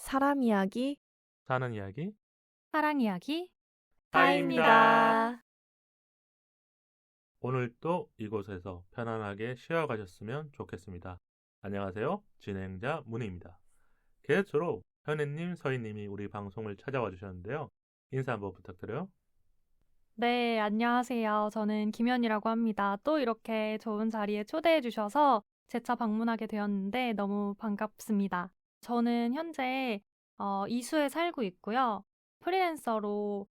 사람 이야기 사는 이야기 사랑 이야기 하이입니다. 오늘도 이곳에서 편안하게 쉬어가셨으면 좋겠습니다. 안녕하세요. 진행자 문희입니다. 개최로 현애님, 서희님이 우리 방송을 찾아와 주셨는데요. 인사 한번 부탁드려요. 네, 안녕하세요. 저는 김현이라고 합니다. 또 이렇게 좋은 자리에 초대해 주셔서 재차 방문하게 되었는데 너무 반갑습니다. 저는 현재 이수에 살고 있고요. 프리랜서로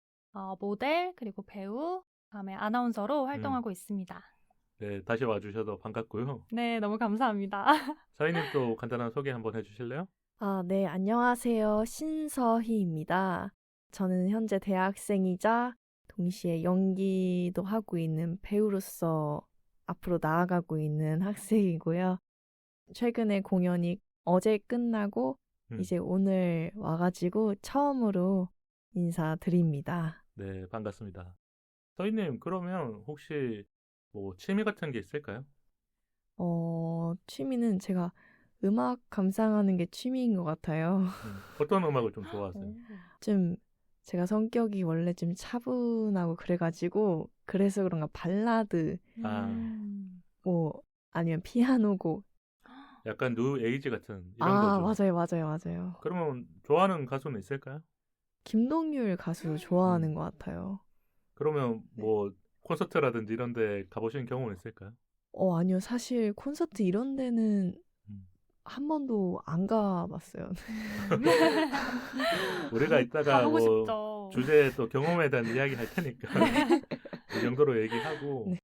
모델 그리고 배우, 그다음에 아나운서로 활동하고 있습니다. 네, 다시 와주셔서 반갑고요. 네, 너무 감사합니다. 서희님도 간단한 소개 한번 해주실래요? 네, 안녕하세요. 신서희입니다. 저는 현재 대학생이자 동시에 연기도 하고 있는 배우로서 앞으로 나아가고 있는 학생이고요. 최근에 공연이 어제 끝나고 이제 오늘 와가지고 처음으로 인사드립니다. 네, 반갑습니다. 서희님, 그러면 혹시 뭐 취미 같은 게 있을까요? 취미는 제가 음악 감상하는 게 취미인 것 같아요. 어떤 음악을 좀 좋아하세요? 좀 제가 성격이 원래 좀 차분하고 그래가지고 그래서 그런가 발라드 뭐 아니면 피아노곡 약간 뉴 에이지 같은 이런 거죠. 맞아요. 그러면 좋아하는 가수는 있을까요? 김동률 가수 좋아하는 것 같아요. 그러면 뭐 콘서트라든지 이런 데 가보신 경우는 있을까요? 아니요. 사실 콘서트 이런 데는 한 번도 안 가봤어요. 우리가 이따가 가보고 뭐 싶죠. 주제에 또 경험에 대한 이야기 할 테니까 이 정도로 얘기하고. 네.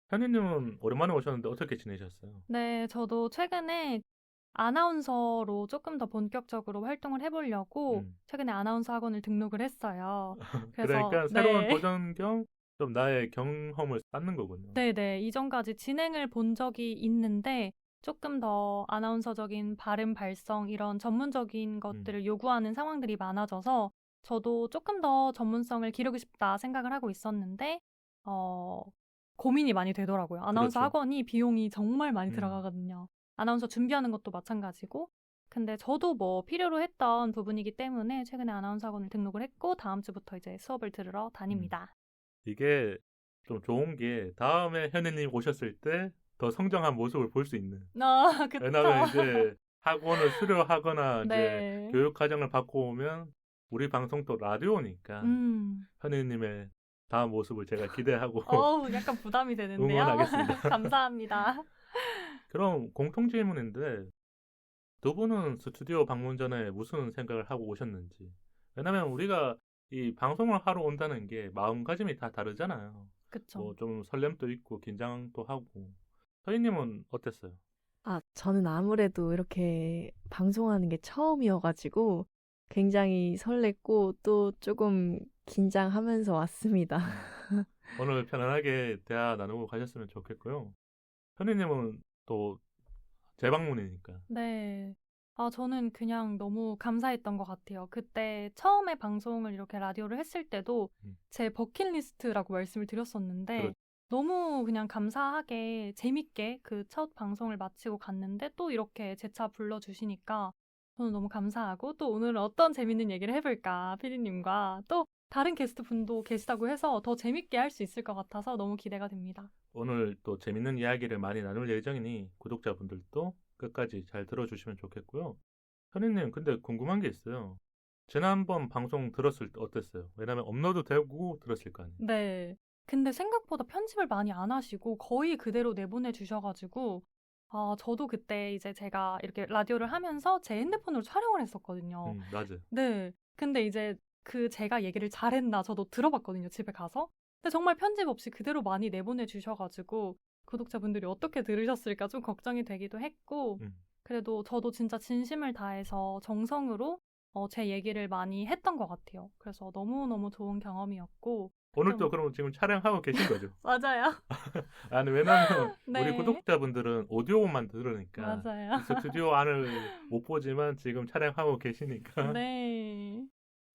현희님은 오랜만에 오셨는데 어떻게 지내셨어요? 네, 저도 최근에 아나운서로 조금 더 본격적으로 활동을 해보려고 최근에 아나운서 학원을 등록을 했어요. 그래서 그러니까 새로운 도전 겸 좀 나의 경험을 쌓는 거군요. 네네. 이전까지 진행을 본 적이 있는데 조금 더 아나운서적인 발음, 발성 이런 전문적인 것들을 요구하는 상황들이 많아져서 저도 조금 더 전문성을 기르고 싶다 생각을 하고 있었는데 고민이 많이 되더라고요. 아나운서 그렇죠. 학원이 비용이 정말 많이 들어가거든요. 아나운서 준비하는 것도 마찬가지고. 근데 저도 뭐 필요로 했던 부분이기 때문에 최근에 아나운서 학원을 등록을 했고 다음 주부터 이제 수업을 들으러 다닙니다. 이게 좀 좋은 게 다음에 현희님 오셨을 때 더 성장한 모습을 볼 수 있는. 그쵸. 왜냐하면 이제 학원을 수료하거나 이제 네. 교육 과정을 받고 오면 우리 방송도 라디오니까 현희님의 다음 모습을 제가 기대하고 약간 부담이 되는데요. 응원하겠습니다. 감사합니다. 그럼 공통 질문인데 두 분은 스튜디오 방문 전에 무슨 생각을 하고 오셨는지. 왜냐면 우리가 이 방송을 하러 온다는 게 마음가짐이 다 다르잖아요. 그쵸. 뭐 좀 설렘도 있고 긴장도 하고. 서희님은 어땠어요? 저는 아무래도 이렇게 방송하는 게 처음이어가지고 굉장히 설렜고 또 조금 긴장하면서 왔습니다. 오늘 편안하게 대화 나누고 가셨으면 좋겠고요. 현희님은 또 재방문이니까. 네. 저는 그냥 너무 감사했던 것 같아요. 그때 처음에 방송을 이렇게 라디오를 했을 때도 제 버킷리스트라고 말씀을 드렸었는데 그렇죠. 너무 그냥 감사하게 재밌게 그 첫 방송을 마치고 갔는데 또 이렇게 재차 불러주시니까 저는 너무 감사하고 또 오늘은 어떤 재밌는 얘기를 해볼까 피디님과 또 다른 게스트 분도 계시다고 해서 더 재밌게 할 수 있을 것 같아서 너무 기대가 됩니다. 오늘 또 재밌는 이야기를 많이 나눌 예정이니 구독자분들도 끝까지 잘 들어주시면 좋겠고요. 현희님, 근데 궁금한 게 있어요. 지난번 방송 들었을 때 어땠어요? 왜냐면 업로드 되고 들었을 거 아니에요? 네. 근데 생각보다 편집을 많이 안 하시고 거의 그대로 내보내 주셔가지고 저도 그때 이제 제가 이렇게 라디오를 하면서 제 핸드폰으로 촬영을 했었거든요. 맞아요. 네. 근데 이제 제가 얘기를 잘했나 저도 들어봤거든요, 집에 가서. 근데 정말 편집 없이 그대로 많이 내보내 주셔가지고 구독자분들이 어떻게 들으셨을까 좀 걱정이 되기도 했고 그래도 저도 진짜 진심을 다해서 정성으로 제 얘기를 많이 했던 것 같아요. 그래서 너무너무 좋은 경험이었고 오늘도 그럼 지금 촬영하고 계신 거죠? 맞아요. 아니, 왜냐면 네. 우리 구독자분들은 오디오만 들으니까 맞아요. 스튜디오 안을 못 보지만 지금 촬영하고 계시니까. 네.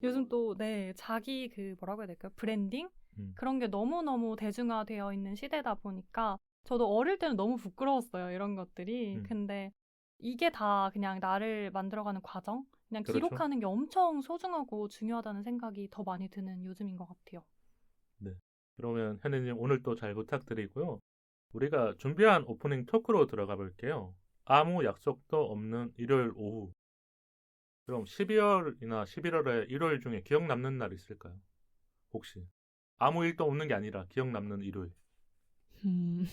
요즘 또 자기 뭐라고 해야 될까요? 브랜딩? 그런 게 너무너무 대중화되어 있는 시대다 보니까 저도 어릴 때는 너무 부끄러웠어요. 이런 것들이. 근데 이게 다 그냥 나를 만들어가는 과정? 그냥 그렇죠. 기록하는 게 엄청 소중하고 중요하다는 생각이 더 많이 드는 요즘인 것 같아요. 그러면 현혜님 오늘 또 잘 부탁드리고요. 우리가 준비한 오프닝 토크로 들어가 볼게요. 아무 약속도 없는 일요일 오후. 그럼 12월이나 11월에 일요일 중에 기억 남는 날 있을까요? 혹시 아무 일도 없는 게 아니라 기억 남는 일요일. 음,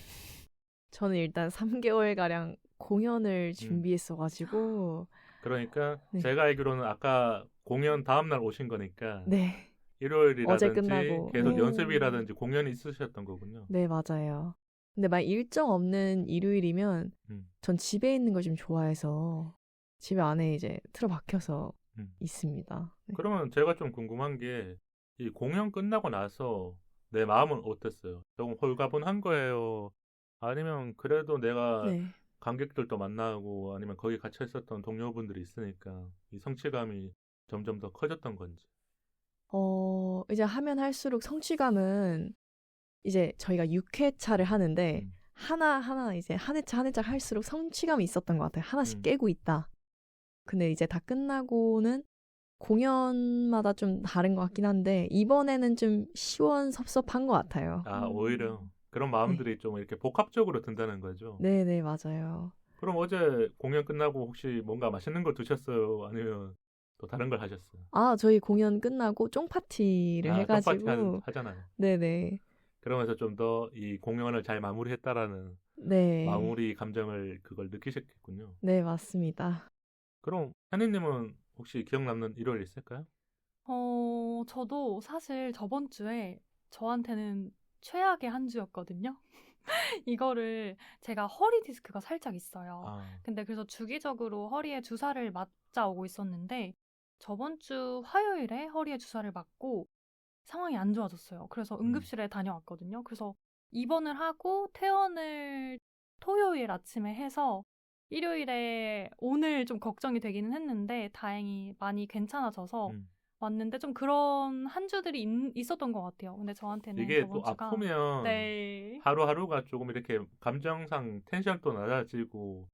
저는 일단 3개월가량 공연을 준비했어가지고, 그러니까 네. 제가 알기로는 아까 공연 다음날 오신 거니까 네, 어제 일요일이라든지 끝나고. 계속 네. 연습이라든지 공연이 있으셨던 거군요. 네, 맞아요. 근데 막 일정 없는 일요일이면 음, 전 집에 있는 걸 좀 좋아해서 집에 안에 이제 틀어박혀서 음. 있습니다. 네. 그러면 제가 좀 궁금한 게 이 공연 끝나고 나서 내 마음은 어땠어요? 조금 홀가분한 거예요? 아니면 그래도 내가 네. 관객들도 만나고 아니면 거기 같이 있었던 동료분들이 있으니까 이 성취감이 점점 더 커졌던 건지. 이제 하면 할수록 성취감은 이제 저희가 6회차를 하는데 음, 하나하나 이제 한 회차 한 회차 할수록 성취감이 있었던 것 같아요. 하나씩 깨고 있다. 근데 이제 다 끝나고는 공연마다 좀 다른 것 같긴 한데 이번에는 좀 시원섭섭한 것 같아요. 아, 오히려 그런 마음들이 좀 이렇게 복합적으로 든다는 거죠. 네네, 맞아요. 그럼 어제 공연 끝나고 혹시 뭔가 맛있는 거 드셨어요? 아니면 또 다른 걸 하셨어요? 아, 저희 공연 끝나고 쫑파티를 아, 떡파티 해가지고 하잖아요. 네네. 그러면서 좀 더 이 공연을 잘 마무리했다라는 네. 마무리 감정을 그걸 느끼셨겠군요. 네, 맞습니다. 그럼 현희님은 혹시 기억 남는 일요일 있을까요? 저도 사실 저번 주에 저한테는 최악의 한 주였거든요. 이거를 제가 허리 디스크가 살짝 있어요. 아, 근데 그래서 주기적으로 허리에 주사를 맞자 오고 있었는데 저번 주 화요일에 허리에 주사를 맞고 상황이 안 좋아졌어요. 그래서 응급실에 다녀왔거든요. 그래서 입원을 하고 퇴원을 토요일 아침에 해서 일요일에 오늘 좀 걱정이 되기는 했는데 다행히 많이 괜찮아져서 왔는데 좀 그런 한 주들이 있었던 것 같아요. 근데 저한테는 이게 저번 또 주가 아프면 네. 하루하루가 조금 이렇게 감정상 텐션도 낮아지고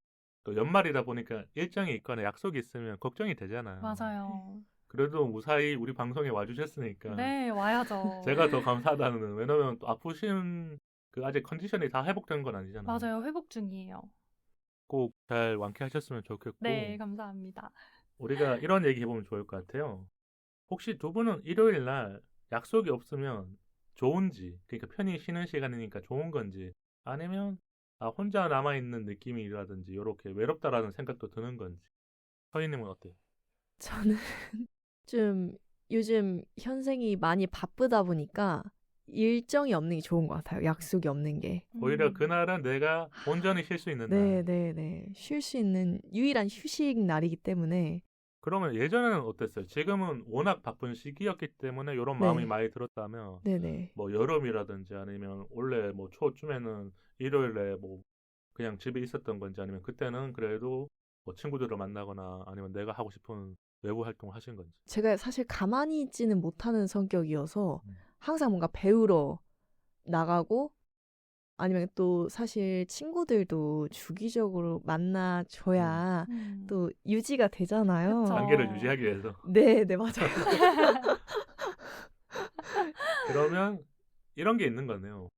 또 연말이다 보니까 일정이 있거나 약속이 있으면 걱정이 되잖아요. 맞아요. 그래도 무사히 우리 방송에 와주셨으니까 네, 와야죠. 제가 더 감사하다는. 왜냐면 또 아프신 그 아직 컨디션이 다 회복된 건 아니잖아요. 맞아요. 회복 중이에요. 꼭 잘 완쾌하셨으면 좋겠고 네, 감사합니다. 우리가 이런 얘기 해보면 좋을 것 같아요. 혹시 두 분은 일요일 날 약속이 없으면 좋은지, 그러니까 편히 쉬는 시간이니까 좋은 건지, 아니면 혼자 남아있는 느낌이라든지 이렇게 외롭다라는 생각도 드는 건지. 서희님은 어때요? 저는 좀 요즘 현생이 많이 바쁘다 보니까 일정이 없는 게 좋은 것 같아요. 약속이 없는 게. 오히려 그날은 내가 온전히 쉴 수 있는 날. 네네네. 쉴 수 있는 유일한 휴식 날이기 때문에. 그러면 예전에는 어땠어요? 지금은 워낙 바쁜 시기였기 때문에 이런 마음이 네. 많이 들었다면 네네. 뭐 여름이라든지 아니면 원래 뭐 초쯤에는 일요일에 뭐 그냥 집에 있었던 건지 아니면 그때는 그래도 뭐 친구들을 만나거나 아니면 내가 하고 싶은 외부 활동을 하신 건지. 제가 사실 가만히 있지는 못하는 성격이어서 음. 항상 뭔가 배우러 나가고 아니면 또 사실 친구들도 주기적으로 만나줘야 또 유지가 되잖아요. 그쵸. 관계를 유지하기 위해서. 네, 네, 맞아요. 그러면 이런 게 있는 거네요.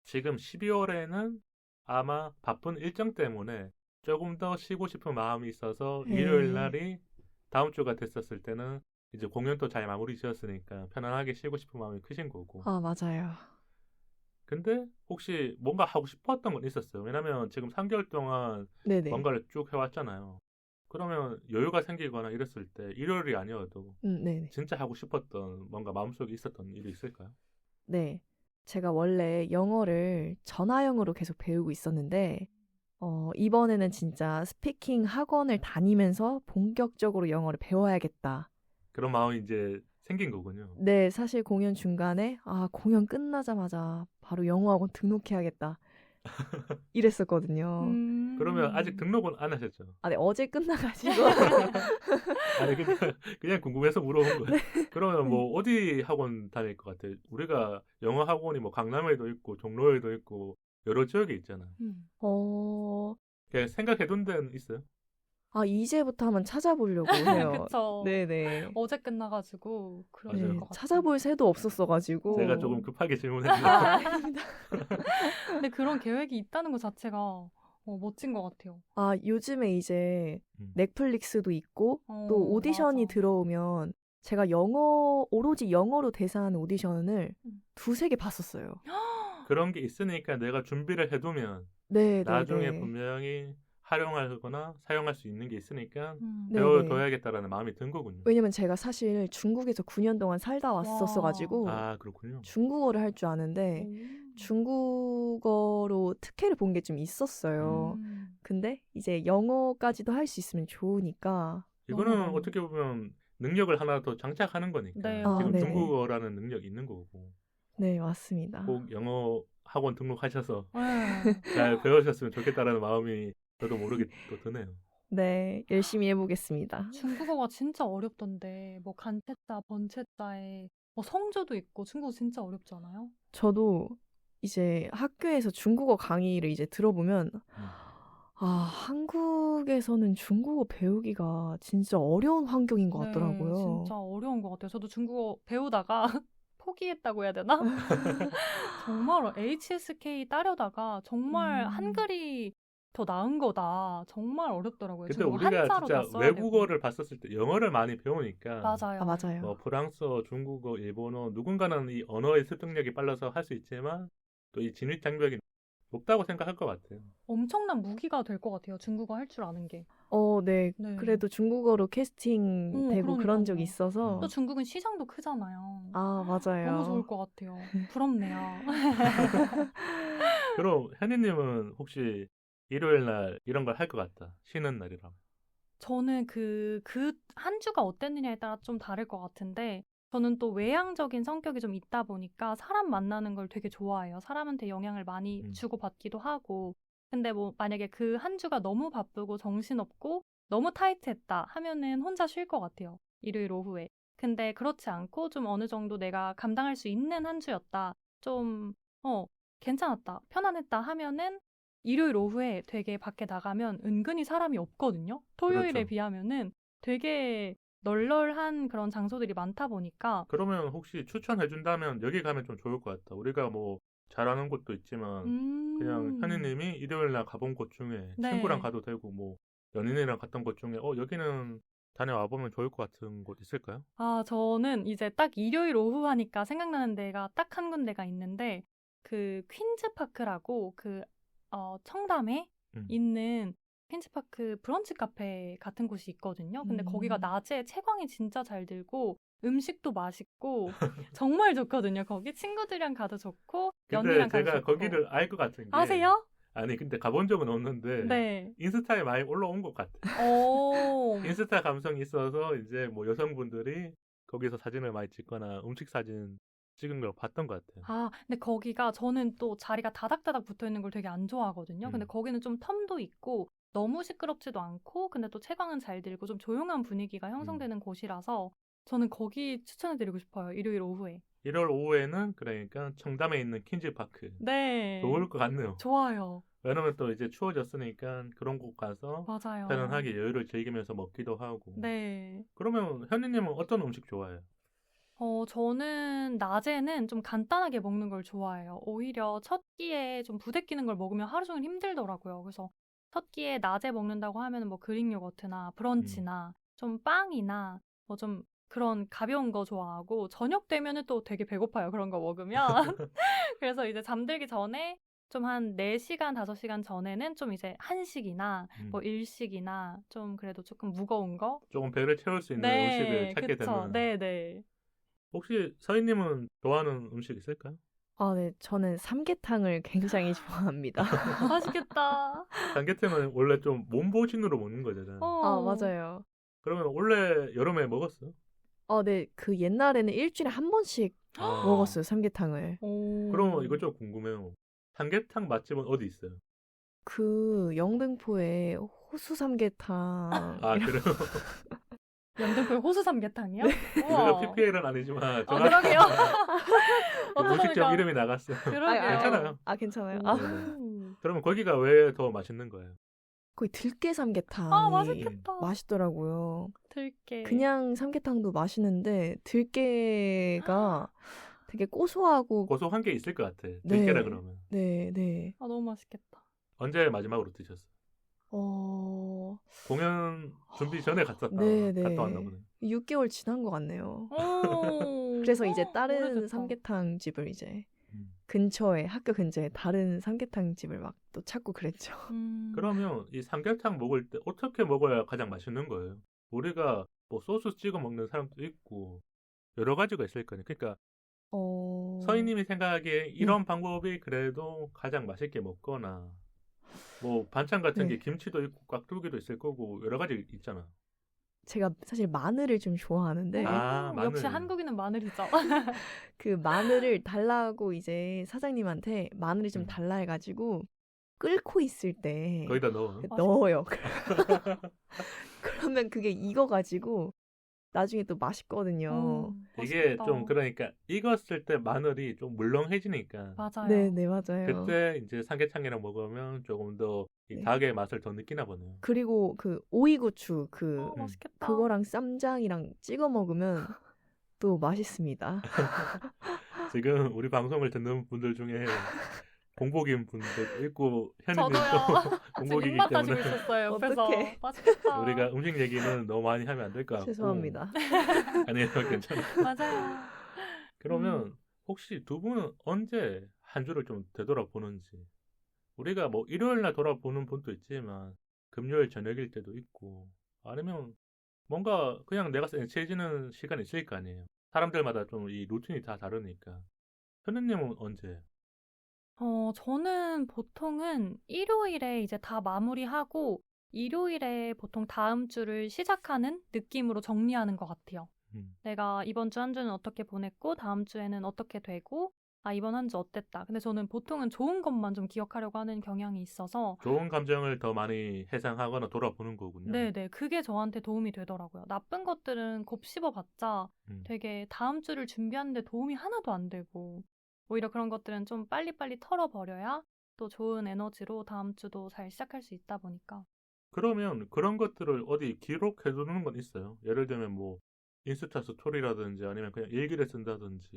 지금 12월에는 아마 바쁜 일정 때문에 조금 더 쉬고 싶은 마음이 있어서 네. 일요일 날이 다음 주가 됐었을 때는 이제 공연도 잘 마무리 지었으니까 편안하게 쉬고 싶은 마음이 크신 거고. 아, 맞아요. 근데 혹시 뭔가 하고 싶었던 건 있었어요. 왜냐면 지금 3개월 동안 네네. 뭔가를 쭉 해왔잖아요. 그러면 여유가 생기거나 이랬을 때 일요일이 아니어도 네네. 진짜 하고 싶었던 뭔가 마음속에 있었던 일이 있을까요? 네. 제가 원래 영어를 전화영어로 계속 배우고 있었는데, 이번에는 진짜 스피킹 학원을 다니면서 본격적으로 영어를 배워야겠다. 그런 마음이 이제 생긴 거군요. 네, 사실 공연 중간에, 공연 끝나자마자 바로 영어학원 등록해야겠다. 이랬었거든요. 그러면 아직 등록은 안 하셨죠? 네, 어제 끝나가지고. 아니 그냥 궁금해서 물어본 거예요. 그러면 네. 뭐 어디 학원 다닐 것 같아요? 우리가 영어 학원이 뭐 강남에도 있고 종로에도 있고 여러 지역에 있잖아요. 어, 그냥 생각해둔 데는 있어요? 아, 이제부터 한번 찾아보려고 해요. 그쵸. 네네. 어제 끝나가지고 그럴 맞아요. 네, 것 같아요. 찾아볼 새도 없었어가지고. 제가 조금 급하게 질문했네요. 아, 아닙니다. 근데 그런 계획이 있다는 것 자체가 멋진 것 같아요. 아, 요즘에 이제 음. 넷플릭스도 있고 또 오디션이 맞아. 들어오면 제가 오로지 영어로 대사하는 오디션을 음. 2-3개 봤었어요. 그런 게 있으니까 내가 준비를 해두면 네, 나중에 네, 분명히 활용하거나 사용할 수 있는 게 있으니까 네. 배워둬야겠다라는 마음이 든 거군요. 왜냐면 제가 사실 중국에서 9년 동안 살다 왔었어가지고 아, 그렇군요. 중국어를 할 줄 아는데 중국어로 특혜를 본 게 좀 있었어요. 근데 이제 영어까지도 할 수 있으면 좋으니까. 이거는 너무. 어떻게 보면 능력을 하나 더 장착하는 거니까. 네, 아, 지금 네네. 중국어라는 능력이 있는 거고. 네, 맞습니다. 꼭 영어 학원 등록하셔서 네. 잘 배우셨으면 좋겠다라는 마음이 저도 모르게 또 드네요. 네, 열심히 해보겠습니다. 중국어가 진짜 어렵던데 뭐 간체자, 번체자에 뭐 성조도 있고 중국어 진짜 어렵지 않아요? 저도 이제 학교에서 중국어 강의를 이제 들어보면 아, 한국에서는 중국어 배우기가 진짜 어려운 환경인 것 같더라고요. 진짜 어려운 것 같아요. 저도 중국어 배우다가 포기했다고 해야 되나? 정말 HSK 따려다가 정말 한글이 더 나은 거다. 정말 어렵더라고요. 근데 중국어 우리가 한자로 다 진짜 써야 외국어를 봤었을 때 영어를 많이 배우니까 맞아요. 아, 맞아요. 뭐 프랑스어, 중국어, 일본어 누군가는 이 언어의 습득력이 빨라서 할 수 있지만 또 이 진입 장벽이 높다고 생각할 것 같아요. 엄청난 무기가 될 것 같아요. 중국어 할 줄 아는 게. 네. 네. 그래도 중국어로 캐스팅 되고 그런 그러니까요. 적이 있어서. 또 중국은 시장도 크잖아요. 아, 맞아요. 너무 좋을 것 같아요. 부럽네요. 그럼 현희님은 혹시 일요일 날 이런 걸 할 것 같다. 쉬는 날이라면. 저는 그 한 주가 어땠느냐에 따라 좀 다를 것 같은데, 저는 또 외향적인 성격이 좀 있다 보니까 사람 만나는 걸 되게 좋아해요. 사람한테 영향을 많이 주고받기도 하고. 근데 뭐 만약에 그 한 주가 너무 바쁘고 정신없고 너무 타이트했다 하면은 혼자 쉴 것 같아요. 일요일 오후에. 근데 그렇지 않고 좀 어느 정도 내가 감당할 수 있는 한 주였다. 좀, 괜찮았다. 편안했다 하면은 일요일 오후에 되게 밖에 나가면 은근히 사람이 없거든요. 토요일에 그렇죠. 비하면은 되게 널널한 그런 장소들이 많다 보니까. 그러면 혹시 추천해준다면 여기 가면 좀 좋을 것 같다. 우리가 뭐 잘하는 곳도 있지만 그냥 현희님이 일요일 날 가본 곳 중에 네. 친구랑 가도 되고 뭐 연인이랑 갔던 곳 중에 여기는 다녀와 보면 좋을 것 같은 곳 있을까요? 아, 저는 이제 딱 일요일 오후 하니까 생각나는 데가 딱 한 군데가 있는데, 그 퀸즈파크라고 청담에 있는 퀸즈파크 브런치 카페 같은 곳이 있거든요. 근데 거기가 낮에 채광이 진짜 잘 들고 음식도 맛있고 정말 좋거든요. 거기 친구들이랑 가도 좋고 근데 연인이랑 가도 제가 좋고. 거기를 알 것 같은 게 아세요? 아니 근데 가본 적은 없는데 네. 인스타에 많이 올라온 것 같아. 오. 인스타 감성이 있어서 이제 뭐 여성분들이 거기서 사진을 많이 찍거나 음식 사진 찍은 걸 봤던 것 같아요. 아, 근데 거기가 저는 또 자리가 다닥다닥 붙어 있는 걸 되게 안 좋아하거든요. 근데 음. 거기는 좀 텀도 있고 너무 시끄럽지도 않고 근데 또 채광은 잘 들고 좀 조용한 분위기가 형성되는 곳이라서 저는 거기 추천해드리고 싶어요. 일요일 오후에. 1월 오후에는 그러니까 청담에 있는 퀸즈파크. 네. 좋을 것 같네요. 좋아요. 왜냐면 또 이제 추워졌으니까 그런 곳 가서 맞아요. 편안하게 여유를 즐기면서 먹기도 하고. 네. 그러면 현희님은 어떤 음식 좋아해요? 저는 낮에는 좀 간단하게 먹는 걸 좋아해요. 오히려 첫 끼에 좀 부대끼는 걸 먹으면 하루 종일 힘들더라고요. 그래서 첫 끼에 낮에 먹는다고 하면 뭐 그릭 요거트나 브런치나 좀 빵이나 뭐 좀 그런 가벼운 거 좋아하고, 저녁 되면은 또 되게 배고파요. 그런 거 먹으면. 그래서 이제 잠들기 전에 좀 한 4시간, 5시간 전에는 좀 이제 한식이나 뭐 일식이나 좀 그래도 조금 무거운 거. 조금 배를 채울 수 있는 음식을 찾게 되는. 네네. 혹시 서희님은 좋아하는 음식 있을까요? 아, 네. 저는 삼계탕을 굉장히 좋아합니다. 맛있겠다. 삼계탕은 원래 좀 몸보신으로 먹는 거잖아요. 아, 맞아요. 그러면 원래 여름에 먹었어요? 네. 그 옛날에는 일주일에 한 번씩 먹었어요, 삼계탕을. 그럼 이거 좀 궁금해요. 삼계탕 맛집은 어디 있어요? 그 영등포에 호수 삼계탕. 아, 그래요? 영등포에 호수 삼계탕이요? 우리가 PPL은 아니지만 그러게요. 음식점 이름이 나갔어요. 그러게요. 괜찮아요. 괜찮아요. 네네. 그러면 거기가 왜 더 맛있는 거예요? 거의 들깨 삼계탕이 아, 맛있겠다. 맛있더라고요. 들깨. 그냥 삼계탕도 맛있는데 들깨가 되게 고소하고 고소한 게 있을 것 같아. 네. 들깨라 그러면. 네. 아, 너무 맛있겠다. 언제 마지막으로 드셨어? 공연 준비 전에 갔다 왔나 보네. 6개월 지난 것 같네요. 오. 그래서 이제 다른 오래됐다. 삼계탕 집을 이제 음. 근처에 학교 근처에 다른 삼계탕 집을 막 또 찾고 그랬죠. 그러면 이 삼계탕 먹을 때 어떻게 먹어야 가장 맛있는 거예요? 우리가 뭐 소스 찍어 먹는 사람도 있고 여러 가지가 있을 거니까. 그러니까 서희님이 생각하기에 이런 방법이 그래도 가장 맛있게 먹거나 뭐 반찬 같은 네. 게 김치도 있고 깍두기도 있을 거고 여러 가지 있잖아. 제가 사실 마늘을 좀 좋아하는데 아, 마늘. 역시 한국인은 마늘이죠. 그 마늘을 달라고 이제 사장님한테 마늘이 좀 음. 달라 해가지고 끓고 있을 때 거기다 넣어. 넣어요. 그러면 그게 익어가지고 나중에 또 맛있거든요. 이게 맛있겠다. 좀 그러니까 익었을 때 마늘이 좀 물렁해지니까 맞아요. 네, 맞아요. 그때 이제 삼계탕이랑 먹으면 조금 더 이 네. 닭의 맛을 더 느끼나 보네요. 그리고 그 오이고추 맛있겠다. 그거랑 쌈장이랑 찍어 먹으면 또 맛있습니다. 지금 우리 방송을 듣는 분들 중에 공복인 분들 있고 현이님도 저도요. 공복이기 입맛 다시고 때문에 있었어요. 옆에서. 어떡해. 맛있겠다. 우리가 음식 얘기는 너무 많이 하면 안 될 것 같고 죄송합니다. 아니에요, 괜찮아요. 맞아요. 그러면 혹시 두 분은 언제 한 주를 좀 되돌아보는지, 우리가 뭐 일요일 날 돌아보는 분도 있지만 금요일 저녁일 때도 있고 아니면 뭔가 그냥 내가 센치해지는 시간이 있을 거 아니에요. 사람들마다 좀 이 루틴이 다 다르니까. 현우님은 언제? 저는 보통은 일요일에 이제 다 마무리하고 일요일에 보통 다음 주를 시작하는 느낌으로 정리하는 것 같아요. 내가 이번 주 한 주는 어떻게 보냈고 다음 주에는 어떻게 되고 이번 한 주 어땠다. 근데 저는 보통은 좋은 것만 좀 기억하려고 하는 경향이 있어서 좋은 감정을 더 많이 회상하거나 돌아보는 거군요. 네네. 그게 저한테 도움이 되더라고요. 나쁜 것들은 곱씹어봤자 되게 다음 주를 준비하는데 도움이 하나도 안 되고 오히려 그런 것들은 좀 빨리빨리 털어버려야 또 좋은 에너지로 다음 주도 잘 시작할 수 있다 보니까. 그러면 그런 것들을 어디 기록해두는 건 있어요? 예를 들면 뭐 인스타 스토리라든지 아니면 그냥 일기를 쓴다든지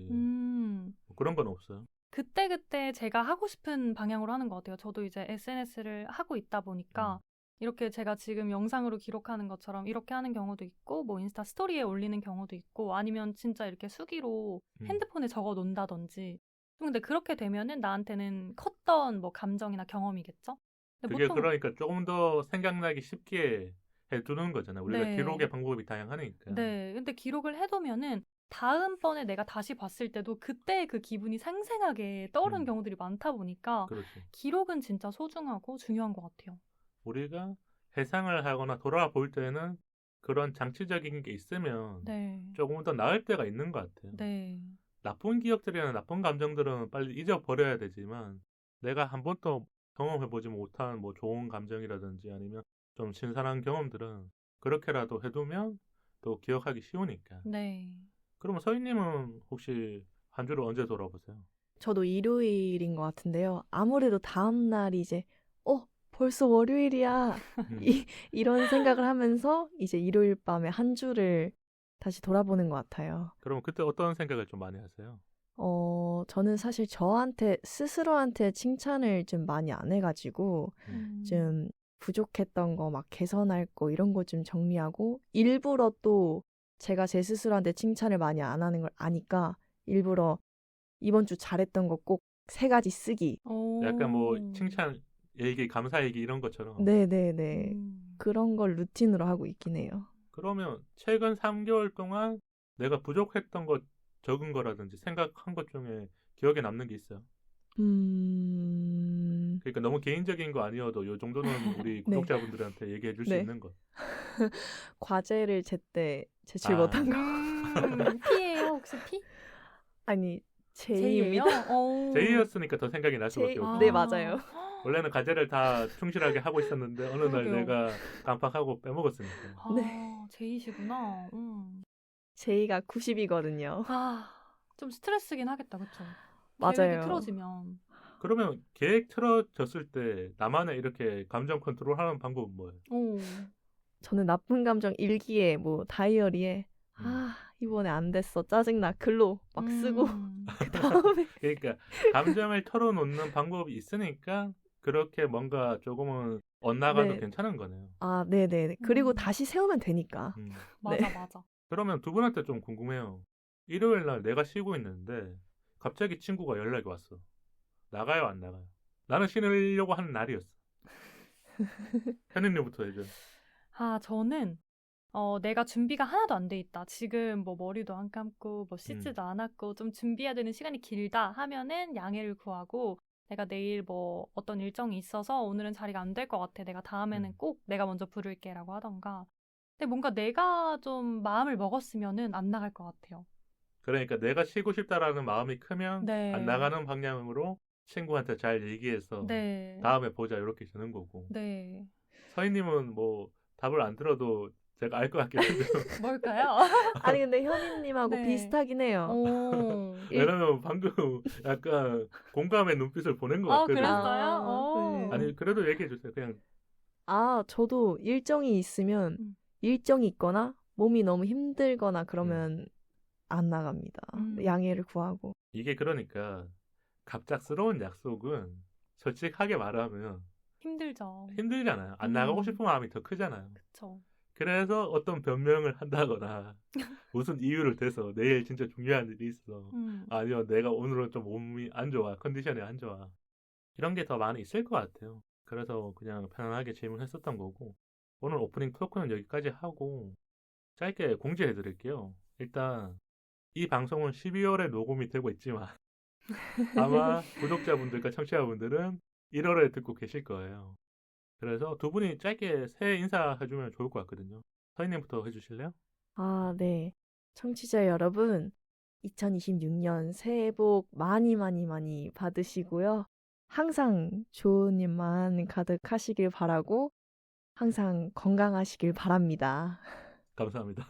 뭐 그런 건 없어요? 그때그때 제가 하고 싶은 방향으로 하는 것 같아요. 저도 이제 SNS를 하고 있다 보니까 이렇게 제가 지금 영상으로 기록하는 것처럼 이렇게 하는 경우도 있고 뭐 인스타 스토리에 올리는 경우도 있고 아니면 진짜 이렇게 수기로 핸드폰에 적어 놓는다든지 근데 그렇게 되면은 나한테는 컸던 뭐 감정이나 경험이겠죠? 근데 그게 그러니까 조금 더 생각나기 쉽게 해두는 거잖아요. 우리가 네. 기록의 방법이 다양하니까. 네. 근데 기록을 해두면은 다음번에 내가 다시 봤을 때도 그때 그 기분이 생생하게 떠오르는 경우들이 많다 보니까 그렇지. 기록은 진짜 소중하고 중요한 것 같아요. 우리가 회상을 하거나 돌아볼 때는 그런 장치적인 게 있으면 네. 조금 더 나을 때가 있는 것 같아요. 네. 나쁜 기억들이나 나쁜 감정들은 빨리 잊어버려야 되지만 내가 한 번도 경험해보지 못한 뭐 좋은 감정이라든지 아니면 좀 신선한 경험들은 그렇게라도 해두면 또 기억하기 쉬우니까. 네. 그러면 서희님은 혹시 한 주를 언제 돌아보세요? 저도 일요일인 것 같은데요. 아무래도 다음 날이 이제 벌써 월요일이야. 이런 생각을 하면서 이제 일요일 밤에 한 주를 다시 돌아보는 것 같아요. 그럼 그때 어떤 생각을 좀 많이 하세요? 저는 사실 저한테 스스로한테 칭찬을 좀 많이 안 해가지고 좀 부족했던 거 막 개선할 거 이런 거 좀 정리하고 일부러 또 제가 제 스스로한테 칭찬을 많이 안 하는 걸 아니까 일부러 이번 주 잘했던 거 꼭 3가지 쓰기. 약간 뭐 칭찬 얘기, 감사 얘기 이런 것처럼. 네네네. 그런 걸 루틴으로 하고 있긴 해요. 그러면 최근 3개월 동안 내가 부족했던 것 적은 거라든지 생각한 것 중에 기억에 남는 게 있어요? 그러니까 너무 개인적인 거 아니어도 요 정도는 우리 구독자분들한테 얘기해 줄 수 있는 것. 과제를 제때 제출 못한 거. P예요? 혹시 P? 아니 J예요? J입니다. J였으니까 더 생각이 날 수밖에 없죠. 네, 맞아요. 원래는 과제를 다 충실하게 하고 있었는데 어느 날 그러게요. 내가 깜빡하고 빼먹었으니까. J시구나. J가 90이거든요. 좀 스트레스긴 하겠다, 그쵸? 맞아요. 계획이 틀어지면. 그러면 계획 틀어졌을 때 나만의 이렇게 감정 컨트롤하는 방법은 뭐예요? 오. 저는 나쁜 감정 일기에 뭐 다이어리에 이번에 안 됐어 짜증나 글로 막 쓰고 그 다음에 그러니까 감정을 털어놓는 방법이 있으니까 그렇게 뭔가 조금은 엇나가도 네. 괜찮은 거네요. 아 네네 그리고 음. 다시 세우면 되니까 음. 맞아, 맞아. 그러면 두 분한테 좀 궁금해요. 일요일 날 내가 쉬고 있는데 갑자기 친구가 연락이 왔어. 나가요, 안 나가요? 나는 쉬려고 하는 날이었어. 현인님부터 해줘. 저는 내가 준비가 하나도 안 돼 있다. 지금 뭐 머리도 안 감고 뭐 씻지도 않았고 좀 준비해야 되는 시간이 길다 하면은 양해를 구하고 내가 내일 뭐 어떤 일정이 있어서 오늘은 자리가 안 될 것 같아. 내가 다음에는 꼭 내가 먼저 부를게라고 하던가. 근데 뭔가 내가 좀 마음을 먹었으면은 안 나갈 것 같아요. 그러니까 내가 쉬고 싶다라는 마음이 크면 네. 안 나가는 방향으로 친구한테 잘 얘기해서 네. 다음에 보자 이렇게 되는 거고. 네. 서희님은 뭐 답을 안 들어도 제가 알 것 같긴 한데요. 뭘까요? 아니 근데 현희님하고 네. 비슷하긴 해요. 오. 왜냐면 방금 약간 공감의 눈빛을 보낸 것 같거든요. 그랬어요? 아, 네. 아니 그래도 얘기해 주세요. 그냥 저도 일정이 있으면 일정이 있거나 몸이 너무 힘들거나 그러면 안 나갑니다. 양해를 구하고. 이게 그러니까 갑작스러운 약속은 솔직하게 말하면 힘들죠. 힘들잖아요. 안 나가고 싶은 마음이 더 크잖아요. 그쵸. 그래서 어떤 변명을 한다거나 무슨 이유를 대서 내일 진짜 중요한 일이 있어. 아니면 내가 오늘은 좀 몸이 안 좋아. 컨디션이 안 좋아. 이런 게 더 많이 있을 것 같아요. 그래서 그냥 편안하게 질문했었던 거고 오늘 오프닝 토크는 여기까지 하고 짧게 공지해 드릴게요. 일단 이 방송은 12월에 녹음이 되고 있지만 아마 구독자분들과 청취자분들은 1월에 듣고 계실 거예요. 그래서 두 분이 짧게 새해 인사해주면 좋을 것 같거든요. 서희님부터 해주실래요? 네. 청취자 여러분, 2026년 새해 복 많이 받으시고요. 항상 좋은 일만 가득하시길 바라고 항상 건강하시길 바랍니다. 감사합니다.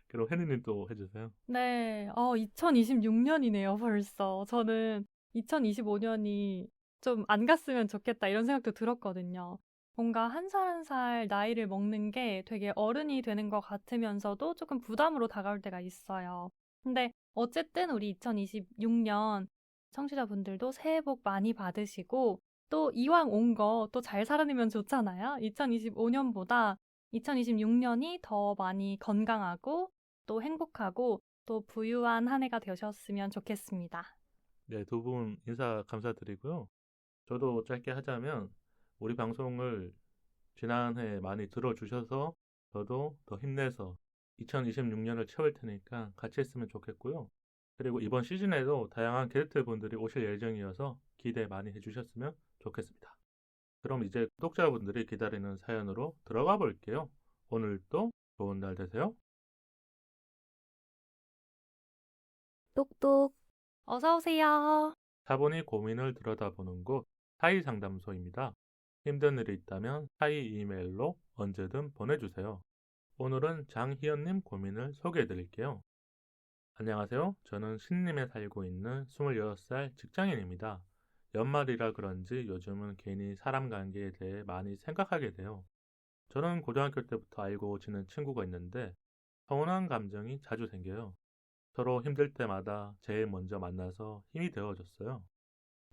그럼 혜니님 또 해주세요. 네. 2026년이네요, 벌써. 저는 2025년이 좀 안 갔으면 좋겠다 이런 생각도 들었거든요. 뭔가 한 살 한 살 나이를 먹는 게 되게 어른이 되는 것 같으면서도 조금 부담으로 다가올 때가 있어요. 근데 어쨌든 우리 2026년 청취자분들도 새해 복 많이 받으시고 또 이왕 온 거 또 잘 살아내면 좋잖아요. 2025년보다 2026년이 더 많이 건강하고 또 행복하고 또 부유한 한 해가 되셨으면 좋겠습니다. 네, 두 분 인사 감사드리고요. 저도 짧게 하자면 우리 방송을 지난해 많이 들어주셔서 저도 더 힘내서 2026년을 채울 테니까 같이 했으면 좋겠고요. 그리고 이번 시즌에도 다양한 게스트분들이 오실 예정이어서 기대 많이 해주셨으면 좋겠습니다. 그럼 이제 구독자분들이 기다리는 사연으로 들어가 볼게요. 오늘도 좋은 날 되세요. 똑똑. 어서 오세요. 차분히 고민을 들여다보는 곳 사이상담소입니다. 힘든 일이 있다면 사이 이메일로 언제든 보내주세요. 오늘은 장희연님 고민을 소개해드릴게요. 안녕하세요. 저는 신림에 살고 있는 26살 직장인입니다. 연말이라 그런지 요즘은 괜히 사람 관계에 대해 많이 생각하게 돼요. 저는 고등학교 때부터 알고 지낸 친구가 있는데 서운한 감정이 자주 생겨요. 서로 힘들 때마다 제일 먼저 만나서 힘이 되어줬어요.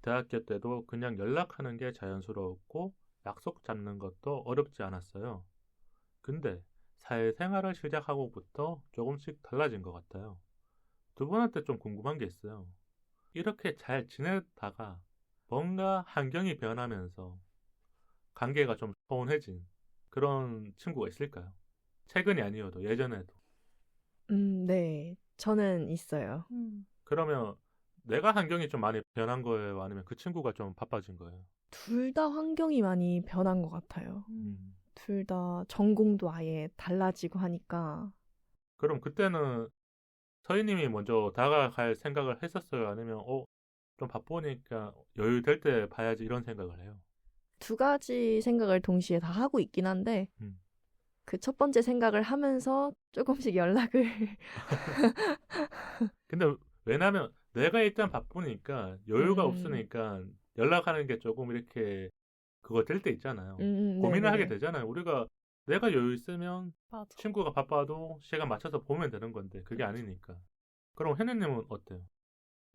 대학교 때도 그냥 연락하는 게 자연스러웠고 약속 잡는 것도 어렵지 않았어요. 근데 사회생활을 시작하고부터 조금씩 달라진 것 같아요. 두 분한테 좀 궁금한 게 있어요. 이렇게 잘 지내다가 뭔가 환경이 변하면서 관계가 좀 서운해진 그런 친구가 있을까요? 최근이 아니어도 예전에도. 네. 저는 있어요. 그러면 내가 환경이 좀 많이 변한 거예요? 아니면 그 친구가 좀 바빠진 거예요? 둘 다 환경이 많이 변한 것 같아요. 둘 다 전공도 아예 달라지고 하니까. 그럼 그때는 서희님이 먼저 다가갈 생각을 했었어요? 아니면 좀 바쁘니까 여유 될 때 봐야지 이런 생각을 해요? 두 가지 생각을 동시에 다 하고 있긴 한데 그 첫 번째 생각을 하면서 조금씩 연락을 근데 왜냐면 내가 일단 바쁘니까 여유가 음. 없으니까 연락하는 게 조금 이렇게 그거 될 때 있잖아요. 네네네. 고민을 하게 되잖아요. 우리가 내가 여유 있으면 맞아. 친구가 바빠도 시간 맞춰서 보면 되는 건데 그게 그쵸. 아니니까. 그럼 혜니님은 어때요?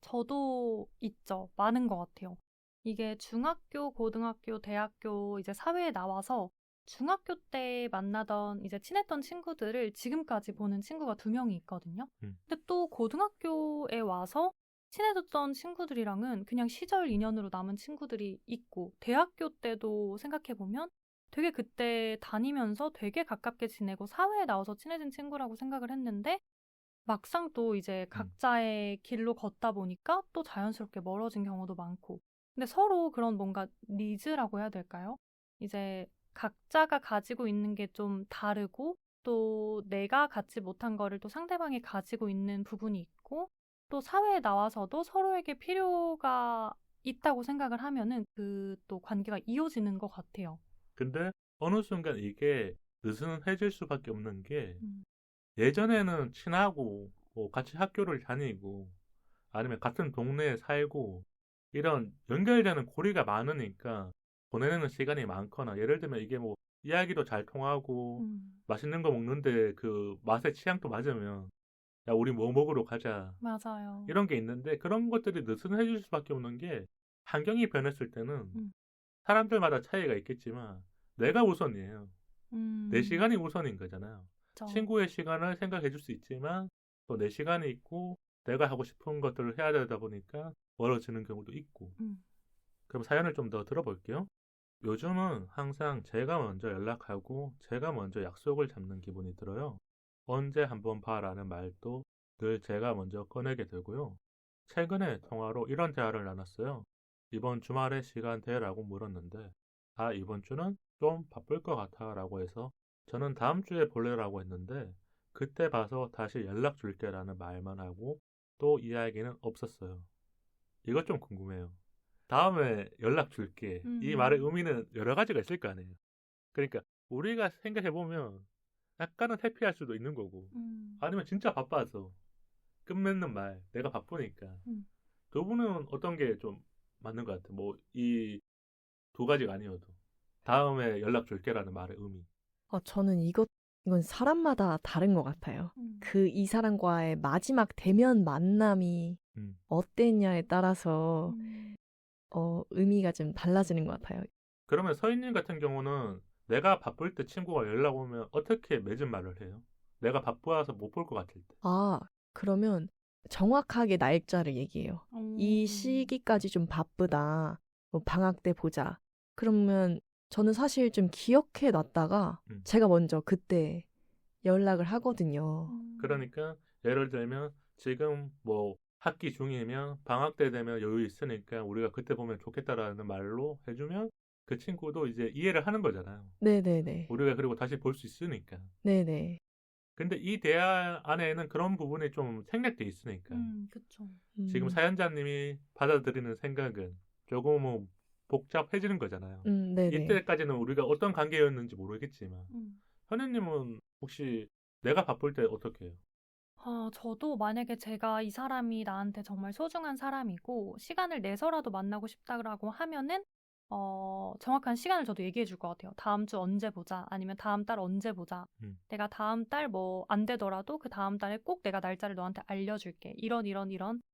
저도 있죠. 많은 것 같아요. 이게 중학교, 고등학교, 대학교 이제 사회에 나와서 중학교 때 만나던 이제 친했던 친구들을 지금까지 보는 친구가 2명이 있거든요. 근데 또 고등학교에 와서 친해졌던 친구들이랑은 그냥 시절 인연으로 남은 친구들이 있고, 대학교 때도 생각해보면 되게 그때 다니면서 되게 가깝게 지내고 사회에 나와서 친해진 친구라고 생각을 했는데, 막상 또 이제 각자의 길로 걷다 보니까 또 자연스럽게 멀어진 경우도 많고. 근데 서로 그런 뭔가 니즈라고 해야 될까요? 이제 각자가 가지고 있는 게 좀 다르고, 또 내가 갖지 못한 거를 또 상대방이 가지고 있는 부분이 있고, 또 사회에 나와서도 서로에게 필요가 있다고 생각을 하면은 그 또 관계가 이어지는 것 같아요. 근데 어느 순간 이게 느슨해질 수밖에 없는 게 음. 예전에는 친하고 뭐 같이 학교를 다니고 아니면 같은 동네에 살고 이런 연결되는 고리가 많으니까 보내는 시간이 많거나 예를 들면 이게 뭐 이야기도 잘 통하고 맛있는 거 먹는데 그 맛의 취향도 맞으면 야 우리 뭐 먹으러 가자 맞아요. 이런 게 있는데 그런 것들이 느슨해질 수밖에 없는 게 환경이 변했을 때는 음. 사람들마다 차이가 있겠지만 내가 우선이에요. 내 음. 시간이 우선인 거잖아요. 그쵸. 친구의 시간을 생각해 줄 수 있지만 또 내 시간이 있고 내가 하고 싶은 것들을 해야 되다 보니까 멀어지는 경우도 있고. 그럼 사연을 좀 더 들어볼게요. 요즘은 항상 제가 먼저 연락하고 제가 먼저 약속을 잡는 기분이 들어요. 언제 한번 봐라는 말도 늘 제가 먼저 꺼내게 되고요. 최근에 통화로 이런 대화를 나눴어요. 이번 주말에 시간 돼라고 물었는데 아 이번 주는 좀 바쁠 것 같아 라고 해서 저는 다음 주에 볼래라고 했는데 그때 봐서 다시 연락 줄게 라는 말만 하고 또 이야기는 없었어요. 이것 좀 궁금해요. 다음에 연락 줄게. 이 말의 의미는 여러 가지가 있을 거 아니에요. 그러니까 우리가 생각해보면 약간은 회피할 수도 있는 거고 아니면 진짜 바빠서 끝맺는 말 내가 바쁘니까 두 분은 어떤 게 좀 맞는 것 같아요? 뭐 이 두 가지가 아니어도 다음에 연락 줄게라는 말의 의미. 저는 이건 사람마다 다른 것 같아요. 이 사람과의 마지막 대면 만남이 어땠냐에 따라서 의미가 좀 달라지는 것 같아요. 그러면 서인님 같은 경우는 내가 바쁠 때 친구가 연락 오면 어떻게 맺은 말을 해요? 내가 바빠서 못 볼 것 같을 때. 그러면 정확하게 날짜를 얘기해요. 이 시기까지 좀 바쁘다. 뭐 방학 때 보자. 그러면 저는 사실 좀 기억해 놨다가 제가 먼저 그때 연락을 하거든요. 그러니까 예를 들면 지금 뭐 학기 중이면 방학 때 되면 여유 있으니까 우리가 그때 보면 좋겠다라는 말로 해주면 그 친구도 이제 이해를 하는 거잖아요. 네네네. 우리가 그리고 다시 볼 수 있으니까. 네네. 근데 이 대화 안에는 그런 부분이 좀 생략돼 있으니까. 그쵸. 지금 사연자님이 받아들이는 생각은 조금은 복잡해지는 거잖아요. 네네. 이때까지는 우리가 어떤 관계였는지 모르겠지만 현우님은 혹시 내가 바쁠 때 어떻게 해요? 저도 만약에 제가 이 사람이 나한테 정말 소중한 사람이고 시간을 내서라도 만나고 싶다라고 하면은 정확한 시간을 저도 얘기해 줄 것 같아요. 다음 주 언제 보자, 아니면 다음 달 언제 보자. 내가 다음 달 뭐 안 되더라도 그 다음 달에 꼭 내가 날짜를 너한테 알려줄게. 이런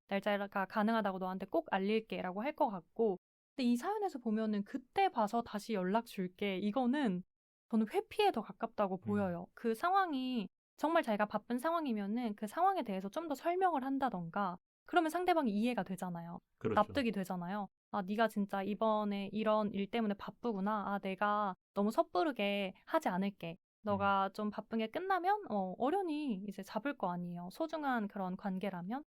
날짜가 가능하다고 너한테 꼭 알릴게 라고 할 것 같고. 근데 이 사연에서 보면은 그때 봐서 다시 연락 줄게. 이거는 저는 회피에 더 가깝다고 보여요. 그 상황이 정말 자기가 바쁜 상황이면은 그 상황에 대해서 좀 더 설명을 한다던가, 그러면 상대방이 이해가 되잖아요. 그렇죠. 납득이 되잖아요. 네가 진짜 이번에 이런 일 때문에 바쁘구나. 내가 너무 섣부르게 하지 않을게. 너가 좀 바쁜 게 끝나면 어련히 이제 잡을 거 아니에요. 소중한 그런 관계라면.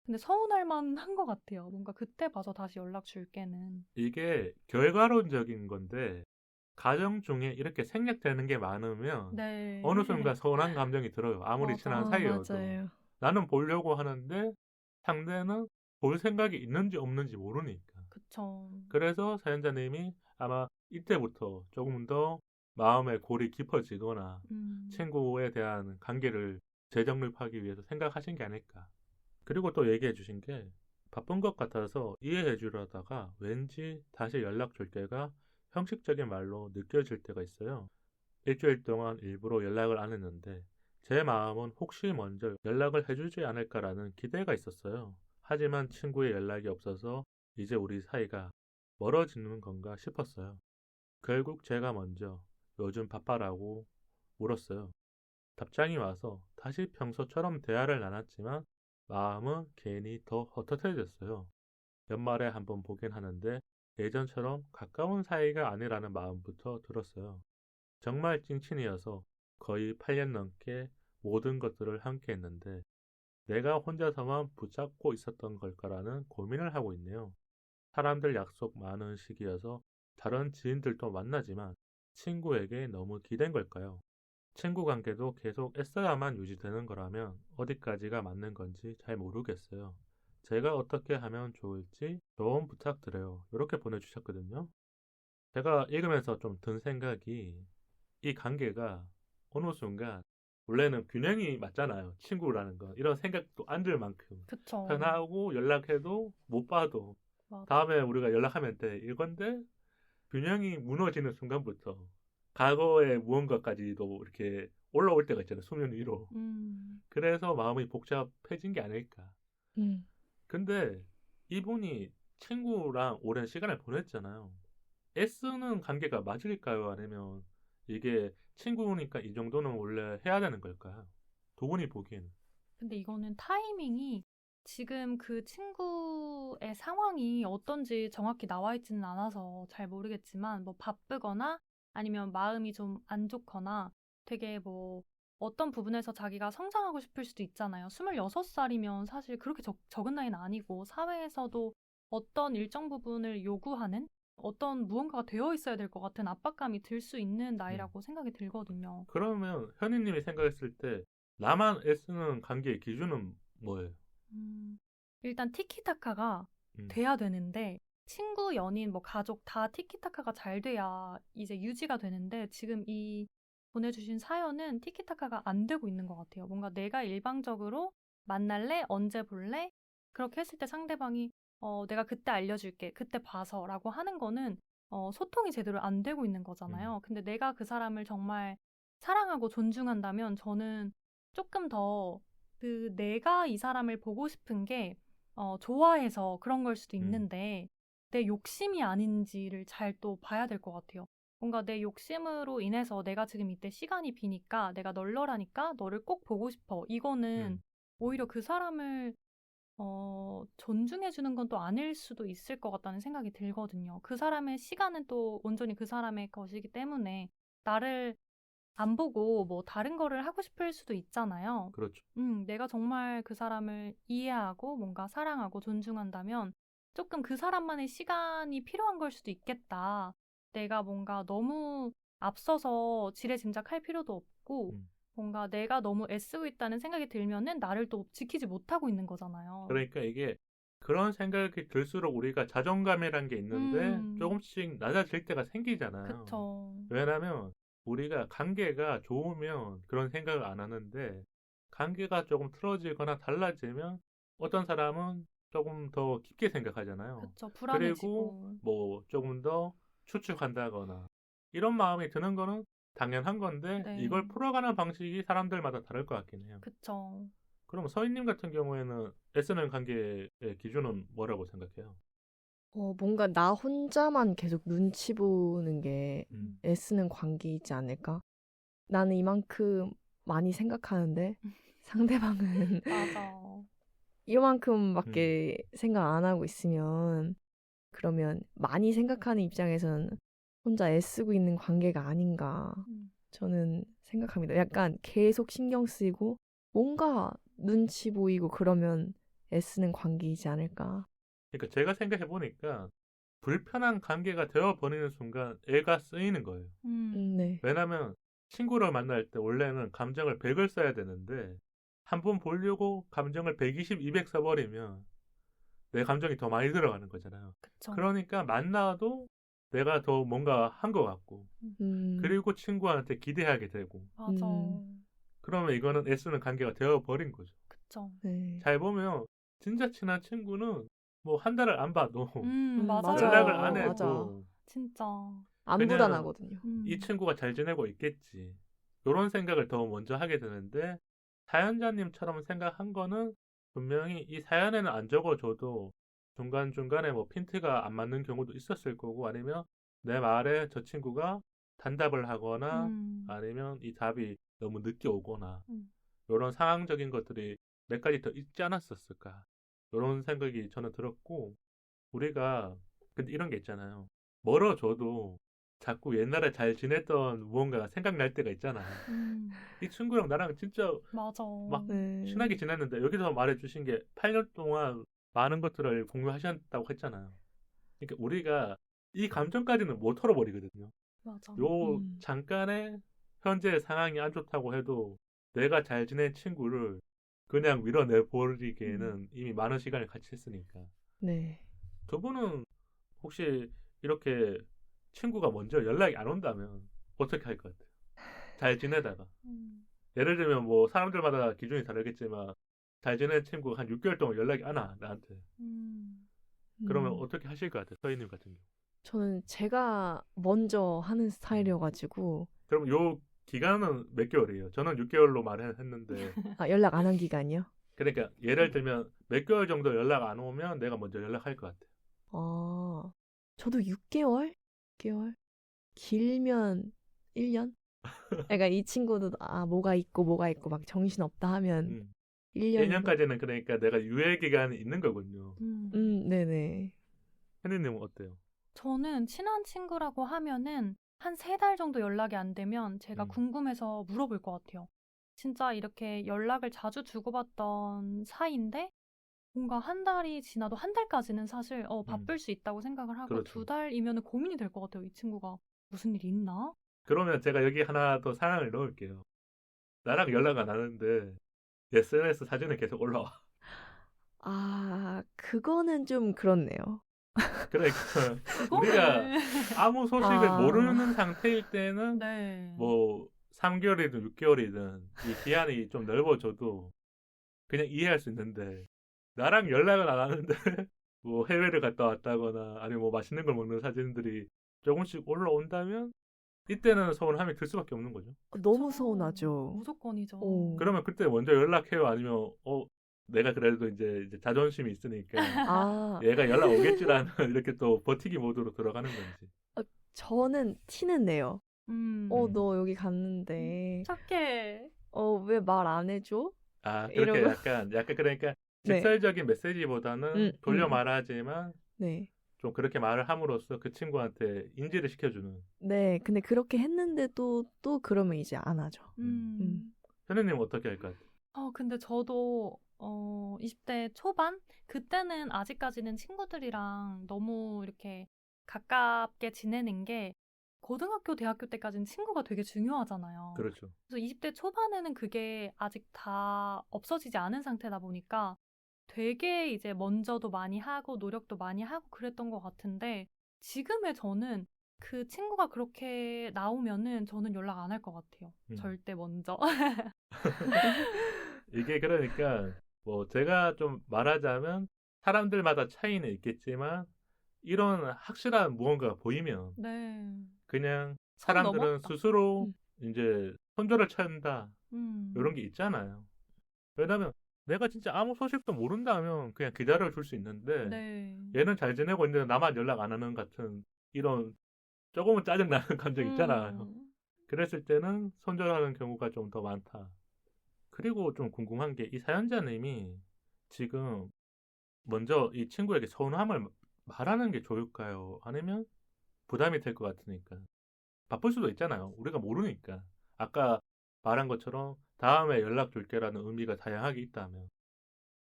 근데 서운할 만한 것 같아요. 뭔가 그때 봐서 다시 연락 줄게는. 이게 결과론적인 건데 가정 중에 이렇게 생략되는 게 많으면 네. 어느 순간 서운한 감정이 들어요. 아무리 친한 사이여도. 맞아요. 나는 보려고 하는데 상대는 볼 생각이 있는지 없는지 모르니까. 그쵸. 그래서 사연자님이 아마 이때부터 조금 더 마음의 골이 깊어지거나 친구에 대한 관계를 재정립하기 위해서 생각하신 게 아닐까. 그리고 또 얘기해 주신 게 바쁜 것 같아서 이해해 주려다가 왠지 다시 연락 줄 때가 형식적인 말로 느껴질 때가 있어요. 일주일 동안 일부러 연락을 안 했는데 제 마음은 혹시 먼저 연락을 해주지 않을까라는 기대가 있었어요. 하지만 친구의 연락이 없어서 이제 우리 사이가 멀어지는 건가 싶었어요. 결국 제가 먼저 요즘 바빠라고 물었어요. 답장이 와서 다시 평소처럼 대화를 나눴지만 마음은 괜히 더 헛헛해졌어요. 연말에 한번 보긴 하는데 예전처럼 가까운 사이가 아니라는 마음부터 들었어요. 정말 찐친이어서 거의 8년 넘게 모든 것들을 함께 했는데 내가 혼자서만 붙잡고 있었던 걸까라는 고민을 하고 있네요. 사람들 약속 많은 시기여서 다른 지인들도 만나지만 친구에게 너무 기댄 걸까요? 친구 관계도 계속 애써야만 유지되는 거라면 어디까지가 맞는 건지 잘 모르겠어요. 제가 어떻게 하면 좋을지 조언 부탁드려요. 이렇게 보내주셨거든요. 제가 읽으면서 좀 든 생각이 이 관계가 어느 순간 원래는 균형이 맞잖아요. 친구라는 건. 이런 생각도 안 들 만큼 그쵸. 편하고 연락해도 못 봐도 맞아. 다음에 우리가 연락하면 돼. 이건데 균형이 무너지는 순간부터 과거의 무언가까지도 이렇게 올라올 때가 있잖아요. 수면 위로. 그래서 마음이 복잡해진 게 아닐까. 근데 이분이 친구랑 오랜 시간을 보냈잖아요. 애쓰는 관계가 맞을까요? 아니면 이게 친구니까 이 정도는 원래 해야 되는 걸까요? 두 분이 보기에는. 근데 이거는 타이밍이 지금 그 친구의 상황이 어떤지 정확히 나와 있지는 않아서 잘 모르겠지만 뭐 바쁘거나 아니면 마음이 좀 안 좋거나 되게 뭐 어떤 부분에서 자기가 성장하고 싶을 수도 있잖아요. 26살이면 사실 그렇게 적은 나이는 아니고 사회에서도 어떤 일정 부분을 요구하는 어떤 무언가가 되어 있어야 될 것 같은 압박감이 들 수 있는 나이라고 생각이 들거든요. 그러면 현희님이 생각했을 때 나만 애쓰는 관계의 기준은 뭐예요? 일단 티키타카가 음, 돼야 되는데 친구, 연인, 뭐 가족 다 티키타카가 잘 돼야 이제 유지가 되는데 지금 이 보내주신 사연은 티키타카가 안 되고 있는 것 같아요. 뭔가 내가 일방적으로 만날래? 언제 볼래? 그렇게 했을 때 상대방이 내가 그때 알려줄게. 그때 봐서 라고 하는 거는 소통이 제대로 안 되고 있는 거잖아요. 근데 내가 그 사람을 정말 사랑하고 존중한다면 저는 조금 더 그 내가 이 사람을 보고 싶은 게 좋아해서 그런 걸 수도 있는데 내 욕심이 아닌지를 잘 또 봐야 될 것 같아요. 뭔가 내 욕심으로 인해서 내가 지금 이때 시간이 비니까 내가 널널하니까 너를 꼭 보고 싶어. 이거는 오히려 그 사람을 존중해주는 건 또 아닐 수도 있을 것 같다는 생각이 들거든요. 그 사람의 시간은 또 온전히 그 사람의 것이기 때문에 나를 안 보고 뭐 다른 거를 하고 싶을 수도 있잖아요. 그렇죠. 내가 정말 그 사람을 이해하고 뭔가 사랑하고 존중한다면 조금 그 사람만의 시간이 필요한 걸 수도 있겠다. 내가 뭔가 너무 앞서서 지레짐작할 필요도 없고 뭔가 내가 너무 애쓰고 있다는 생각이 들면은 나를 또 지키지 못하고 있는 거잖아요. 그러니까 이게 그런 생각이 들수록 우리가 자존감이란 게 있는데 조금씩 낮아질 때가 생기잖아요. 그쵸. 왜냐면 우리가 관계가 좋으면 그런 생각을 안 하는데 관계가 조금 틀어지거나 달라지면 어떤 사람은 조금 더 깊게 생각하잖아요. 그쵸. 불안해지고. 그리고 뭐 조금 더 추측한다거나 이런 마음이 드는 거는 당연한 건데 네. 이걸 풀어가는 방식이 사람들마다 다를 것 같긴 해요. 그쵸. 그럼 서인님 같은 경우에는 애쓰는 관계의 기준은 뭐라고 생각해요? 뭔가 나 혼자만 계속 눈치 보는 게 애쓰는 관계이지 않을까? 나는 이만큼 많이 생각하는데 상대방은 맞아. 이만큼밖에 생각 안 하고 있으면 그러면 많이 생각하는 입장에서는 혼자 애쓰고 있는 관계가 아닌가 저는 생각합니다. 약간 계속 신경 쓰이고 뭔가 눈치 보이고 그러면 애쓰는 관계이지 않을까. 그러니까 제가 생각해 보니까 불편한 관계가 되어버리는 순간 애가 쓰이는 거예요. 네. 왜냐면 친구를 만날 때 원래는 감정을 100을 써야 되는데 한 번 보려고 감정을 120, 200 써버리면 내 감정이 더 많이 들어가는 거잖아요. 그쵸. 그러니까 만나도 내가 더 뭔가 한 것 같고 그리고 친구한테 기대하게 되고 맞아. 그러면 이거는 애쓰는 관계가 되어버린 거죠. 그쵸. 네. 잘 보면 진짜 친한 친구는 뭐 한 달을 안 봐도 맞아요. 연락을 안 해도 맞아. 진짜. 안 그냥 불안하거든요. 이 친구가 잘 지내고 있겠지. 이런 생각을 더 먼저 하게 되는데 사연자님처럼 생각한 거는 분명히 이 사연에는 안 적어줘도 중간중간에 뭐 핀트가 안 맞는 경우도 있었을 거고 아니면 내 말에 저 친구가 단답을 하거나 아니면 이 답이 너무 늦게 오거나 이런 상황적인 것들이 몇 가지 더 있지 않았었을까 이런 생각이 저는 들었고 우리가 근데 이런 게 있잖아요. 멀어져도 자꾸 옛날에 잘 지냈던 무언가가 생각날 때가 있잖아요. 이 친구랑 나랑 진짜 맞아. 막 네. 친하게 지냈는데 여기서 말해주신 게 8년 동안 많은 것들을 공유하셨다고 했잖아요. 그러니까 우리가 이 감정까지는 못 털어버리거든요. 맞아. 요 잠깐의 현재 상황이 안 좋다고 해도 내가 잘 지낸 친구를 그냥 밀어내버리기에는 이미 많은 시간을 같이 했으니까. 네. 두 분은 혹시 이렇게 친구가 먼저 연락이 안 온다면 어떻게 할 것 같아요? 잘 지내다가. 예를 들면 뭐 사람들마다 기준이 다르겠지만 잘 지낸 친구가 한 6개월 동안 연락이 안 와, 나한테. 그러면 어떻게 하실 것 같아요? 서희님 같은 경우. 저는 제가 먼저 하는 스타일이어가지고 그럼 요 기간은 몇 개월이에요? 저는 6개월로 말했는데 연락 안 한 기간이요? 그러니까 예를 들면 몇 개월 정도 연락 안 오면 내가 먼저 연락할 것 같아요. 저도 6개월? 6개월? 길면 1년? 그러니까 이 친구도 뭐가 있고 막 정신 없다 하면 1년. 1년까지는 그러니까 내가 유예 기간이 있는 거군요. 네네. 혜리님은 어때요? 저는 친한 친구라고 하면은 한 3달 정도 연락이 안 되면 제가 궁금해서 물어볼 것 같아요. 진짜 이렇게 연락을 자주 주고받던 사이인데 뭔가 한 달이 지나도 한 달까지는 사실 바쁠 수 있다고 생각을 하고 그렇죠. 2달이면 고민이 될 것 같아요. 이 친구가 무슨 일이 있나? 그러면 제가 여기 하나 더 상황을 넣을게요. 나랑 연락 안 하는데 SNS 사진은 계속 올라와. 그거는 좀 그렇네요. 그러니까 우리가 아무 소식을 아. 모르는 상태일 때는 네. 뭐 3개월이든 6개월이든 이 기한이 좀 넓어져도 그냥 이해할 수 있는데 나랑 연락을 안 하는데 뭐 해외를 갔다 왔다거나 아니면 뭐 맛있는 걸 먹는 사진들이 조금씩 올라온다면 이때는 서운함이 들 수밖에 없는 거죠. 너무 그쵸. 서운하죠. 무조건이죠. 그러면 그때 먼저 연락해요? 아니면 내가 그래도 이제 자존심이 있으니까 얘가 연락 오겠지라는 이렇게 또 버티기 모드로 들어가는 건지. 저는 티는 내요. 너 여기 음. 갔는데 착해. 왜 말 안 해줘? 그렇게 이러고. 약간 그러니까 네. 직설적인 메시지보다는 돌려 말하지만 네. 좀 그렇게 말을 함으로써 그 친구한테 인지를 시켜주는. 네, 근데 그렇게 했는데도 또 그러면 이제 안 하죠. 현우님 어떻게 할 것 같아요? 근데 저도 20대 초반? 그때는 아직까지는 친구들이랑 너무 이렇게 가깝게 지내는 게 고등학교, 대학교 때까지는 친구가 되게 중요하잖아요. 그렇죠. 그래서 20대 초반에는 그게 아직 다 없어지지 않은 상태다 보니까 되게 이제 먼저도 많이 하고 노력도 많이 하고 그랬던 것 같은데 지금의 저는 그 친구가 그렇게 나오면은 저는 연락 안 할 것 같아요. 절대 먼저. 이게 그러니까 뭐 제가 좀 말하자면 사람들마다 차이는 있겠지만 이런 확실한 무언가가 보이면 네. 그냥 선 사람들은 넘었다. 스스로 이제 손절을 찾는다 이런 게 있잖아요. 왜냐면 내가 진짜 아무 소식도 모른다면 그냥 기다려 줄 수 있는데 네. 얘는 잘 지내고 있는데 나만 연락 안 하는 같은 이런 조금은 짜증나는 감정 있잖아요. 그랬을 때는 손절하는 경우가 좀 더 많다. 그리고 좀 궁금한 게 이 사연자님이 지금 먼저 이 친구에게 서운함을 말하는 게 좋을까요? 아니면 부담이 될 것 같으니까. 바쁠 수도 있잖아요. 우리가 모르니까. 아까 말한 것처럼 다음에 연락 줄게라는 의미가 다양하게 있다면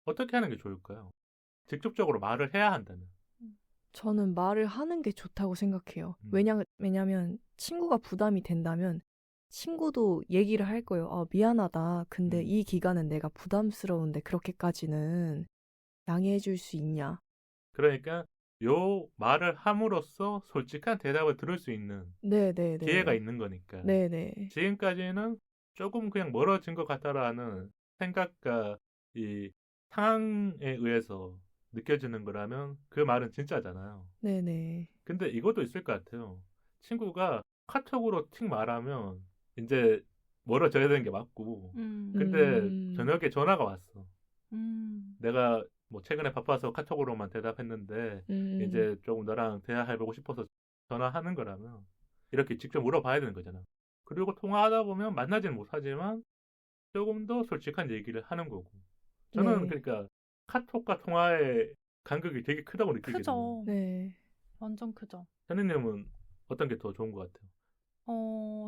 어떻게 하는 게 좋을까요? 직접적으로 말을 해야 한다면. 저는 말을 하는 게 좋다고 생각해요. 왜냐면 친구가 부담이 된다면 친구도 얘기를 할 거예요. 미안하다. 근데 이 기간은 내가 부담스러운데 그렇게까지는 양해해 줄 수 있냐? 그러니까 요 말을 함으로써 솔직한 대답을 들을 수 있는 네네네. 기회가 있는 거니까. 네네. 지금까지는 조금 그냥 멀어진 것 같다라는 생각과 이 상황에 의해서 느껴지는 거라면 그 말은 진짜잖아요. 네네. 근데 이것도 있을 것 같아요. 친구가 카톡으로 틱 말하면 이제 멀어져야 되는 게 맞고, 근데 음. 저녁에 전화가 왔어. 음. 내가 뭐 최근에 바빠서 카톡으로만 대답했는데 음. 이제 조금 너랑 대화해보고 싶어서 전화하는 거라면 이렇게 직접 물어봐야 되는 거잖아. 그리고 통화하다 보면 만나지는 못하지만 조금 더 솔직한 얘기를 하는 거고. 저는 네. 그러니까 카톡과 통화의 간극이 되게 크다고 느끼거든요. 크죠. 네. 완전 크죠. 현우님은 어떤 게 더 좋은 것 같아요?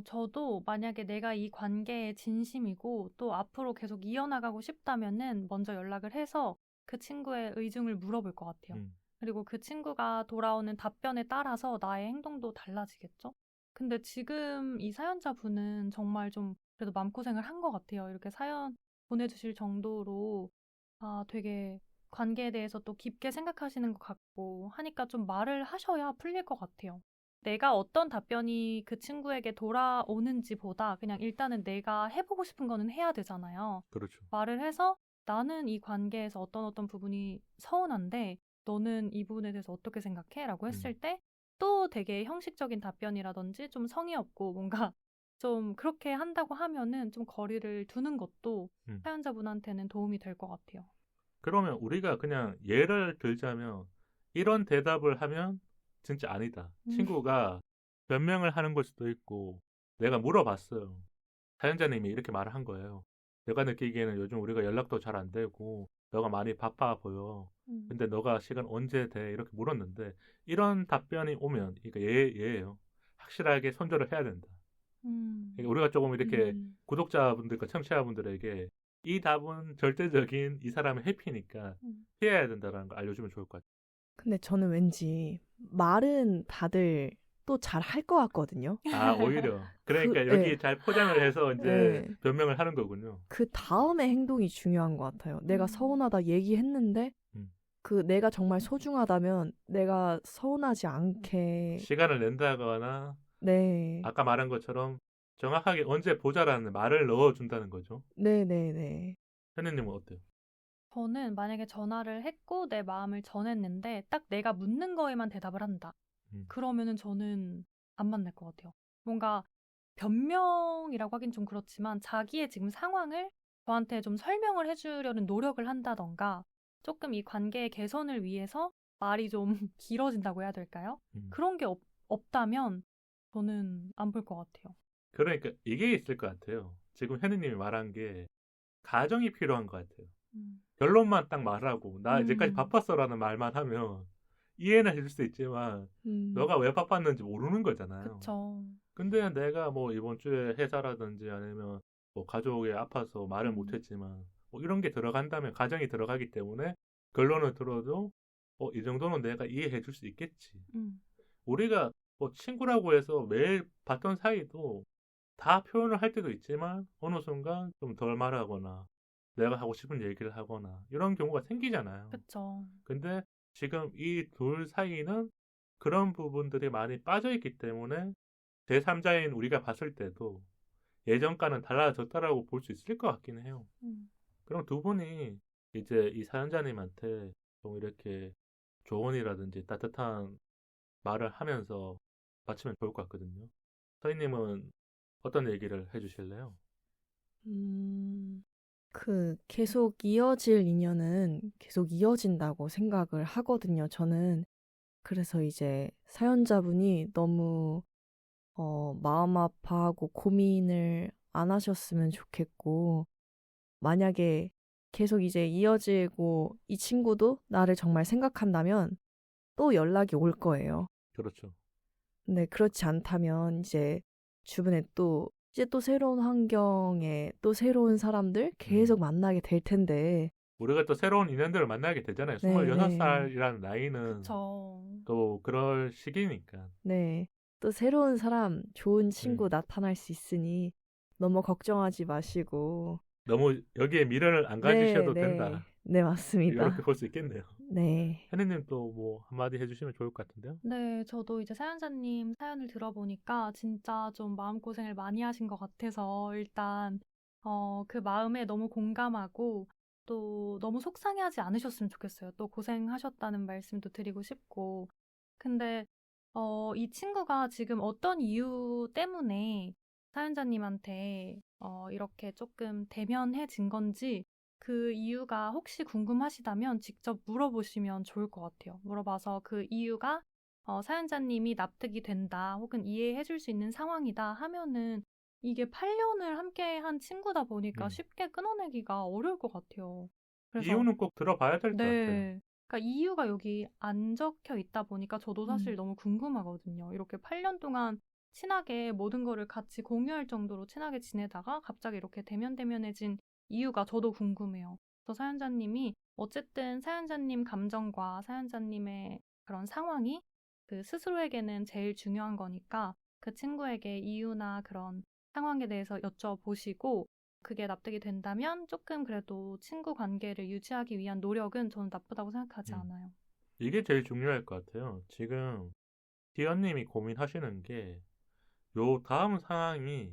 저도 만약에 내가 이 관계에 진심이고 또 앞으로 계속 이어나가고 싶다면은 먼저 연락을 해서 그 친구의 의중을 물어볼 것 같아요. 그리고 그 친구가 돌아오는 답변에 따라서 나의 행동도 달라지겠죠? 근데 지금 이 사연자분은 정말 좀 그래도 마음고생을 한 것 같아요. 이렇게 사연 보내주실 정도로 되게 관계에 대해서 또 깊게 생각하시는 것 같고 하니까 좀 말을 하셔야 풀릴 것 같아요. 내가 어떤 답변이 그 친구에게 돌아오는지보다 그냥 일단은 내가 해보고 싶은 거는 해야 되잖아요. 그렇죠. 말을 해서 나는 이 관계에서 어떤 부분이 서운한데 너는 이 부분에 대해서 어떻게 생각해? 라고 했을 때 또 되게 형식적인 답변이라든지 좀 성의 없고 뭔가 좀 그렇게 한다고 하면은 좀 거리를 두는 것도 사연자분한테는 도움이 될 것 같아요. 그러면 우리가 그냥 예를 들자면 이런 대답을 하면 진짜 아니다. 친구가 변명을 하는 걸 수도 있고 내가 물어봤어요. 사연자님이 이렇게 말을 한 거예요. 내가 느끼기에는 요즘 우리가 연락도 잘 안 되고 너가 많이 바빠 보여. 근데 너가 시간 언제 돼? 이렇게 물었는데 이런 답변이 오면 그러니까 예예요. 확실하게 손절을 해야 된다. 그러니까 우리가 조금 이렇게 음. 구독자분들과 청취자분들에게 이 답은 절대적인 이 사람의 회피니까 피해야 된다는 걸 알려주면 좋을 것 같아요. 근데 저는 왠지 말은 다들 또 잘 할 것 같거든요. 오히려. 그러니까 여기 예. 잘 포장을 해서 이제 예. 변명을 하는 거군요. 그 다음의 행동이 중요한 것 같아요. 내가 서운하다 얘기했는데 음. 그 내가 정말 소중하다면 내가 서운하지 않게 시간을 낸다거나 네. 아까 말한 것처럼 정확하게 언제 보자라는 말을 넣어준다는 거죠. 네네네. 현우님은 어때요? 저는 만약에 전화를 했고 내 마음을 전했는데 딱 내가 묻는 거에만 대답을 한다. 그러면은 저는 안 만날 것 같아요. 뭔가 변명이라고 하긴 좀 그렇지만 자기의 지금 상황을 저한테 좀 설명을 해주려는 노력을 한다던가 조금 이 관계의 개선을 위해서 말이 좀 길어진다고 해야 될까요? 그런 게 없다면 저는 안 볼 것 같아요. 그러니까 이게 있을 것 같아요. 지금 현우님이 말한 게 가정이 필요한 것 같아요. 결론만 딱 말하고 나 이제까지 바빴어라는 말만 하면 이해는 해줄 수 있지만 너가 왜 바빴는지 모르는 거잖아요. 그쵸. 근데 내가 뭐 이번 주에 회사라든지 아니면 뭐 가족이 아파서 말을 못했지만 뭐 이런 게 들어간다면 가정이 들어가기 때문에 결론을 들어도 이 정도는 내가 이해해 줄 수 있겠지. 우리가 뭐 친구라고 해서 매일 봤던 사이도 다 표현을 할 때도 있지만 어느 순간 좀 덜 말하거나 내가 하고 싶은 얘기를 하거나 이런 경우가 생기잖아요. 그쵸. 근데 지금 이 둘 사이는 그런 부분들이 많이 빠져 있기 때문에 제3자인 우리가 봤을 때도 예전과는 달라졌다라고 볼 수 있을 것 같긴 해요. 그럼 두 분이 이제 이 사연자님한테 좀 이렇게 조언이라든지 따뜻한 말을 하면서 마치면 좋을 것 같거든요. 서희님은 어떤 얘기를 해주실래요? 계속 이어질 인연은 계속 이어진다고 생각을 하거든요, 저는. 그래서 이제 사연자분이 너무 마음 아파하고 고민을 안 하셨으면 좋겠고, 만약에 계속 이제 이어지고 이 친구도 나를 정말 생각한다면 또 연락이 올 거예요. 그렇죠. 근데 그렇지 않다면 이제 주변에 이제 또 새로운 환경에 또 새로운 사람들 계속 만나게 될 텐데. 우리가 또 새로운 인연들을 만나게 되잖아요. 네, 26살이라는 나이는 그쵸. 또 그럴 시기니까. 네. 또 새로운 사람, 좋은 친구 나타날 수 있으니 너무 걱정하지 마시고. 너무 여기에 미련을 안 가지셔도 된다. 네, 맞습니다. 이렇게 볼 수 있겠네요. 네. 현희님 또 뭐 한마디 해주시면 좋을 것 같은데요. 네, 저도 이제 사연자님 사연을 들어보니까 진짜 좀 마음고생을 많이 하신 것 같아서 일단 그 마음에 너무 공감하고 또 너무 속상해하지 않으셨으면 좋겠어요. 또 고생하셨다는 말씀도 드리고 싶고. 근데 이 친구가 지금 어떤 이유 때문에 사연자님한테 이렇게 조금 대면해진 건지 그 이유가 혹시 궁금하시다면 직접 물어보시면 좋을 것 같아요. 물어봐서 그 이유가 사연자님이 납득이 된다 혹은 이해해줄 수 있는 상황이다 하면은 이게 8년을 함께 한 친구다 보니까 음. 쉽게 끊어내기가 어려울 것 같아요. 그래서 이유는 꼭 들어봐야 될 것 같아요. 네. 그러니까 이유가 여기 안 적혀 있다 보니까 저도 사실 음. 너무 궁금하거든요. 이렇게 8년 동안 친하게 모든 거를 같이 공유할 정도로 친하게 지내다가 갑자기 이렇게 대면대면해진 이유가 저도 궁금해요. 그래서 사연자님이 어쨌든 사연자님 감정과 사연자님의 그런 상황이 그 스스로에게는 제일 중요한 거니까 그 친구에게 이유나 그런 상황에 대해서 여쭤보시고 그게 납득이 된다면 조금 그래도 친구 관계를 유지하기 위한 노력은 저는 나쁘다고 생각하지 음. 않아요. 이게 제일 중요할 것 같아요. 지금 기현님이 고민하시는 게 요 다음 상황이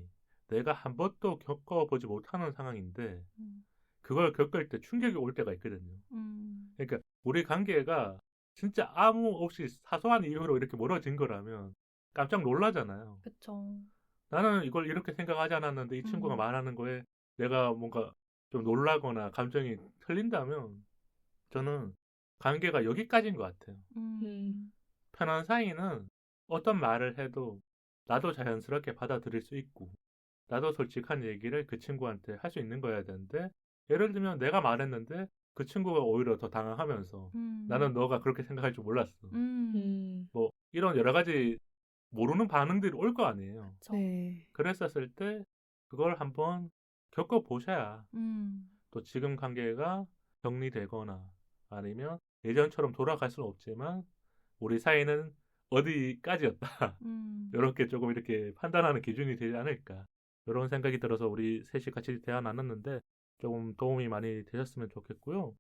내가 한 번도 겪어보지 못하는 상황인데 음, 그걸 겪을 때 충격이 올 때가 있거든요. 음, 그러니까 우리 관계가 진짜 아무 없이 사소한 이유로 이렇게 멀어진 거라면 깜짝 놀라잖아요. 그쵸. 나는 이걸 이렇게 생각하지 않았는데 이 친구가 음, 말하는 거에 내가 뭔가 좀 놀라거나 감정이 틀린다면 저는 관계가 여기까지인 것 같아요. 음, 편한 사이는 어떤 말을 해도 나도 자연스럽게 받아들일 수 있고 나도 솔직한 얘기를 그 친구한테 할 수 있는 거여야 되는데 예를 들면 내가 말했는데 그 친구가 오히려 더 당황하면서 나는 너가 그렇게 생각할 줄 몰랐어. 음. 뭐 이런 여러 가지 모르는 반응들이 올 거 아니에요. 그쵸. 네. 그랬었을 때 그걸 한번 겪어보셔야 음, 또 지금 관계가 정리되거나 아니면 예전처럼 돌아갈 수는 없지만 우리 사이는 어디까지였다. 음. 이렇게 조금 이렇게 판단하는 기준이 되지 않을까. 이런 생각이 들어서 우리 셋이 같이 대화 나눴는데 조금 도움이 많이 되셨으면 좋겠고요.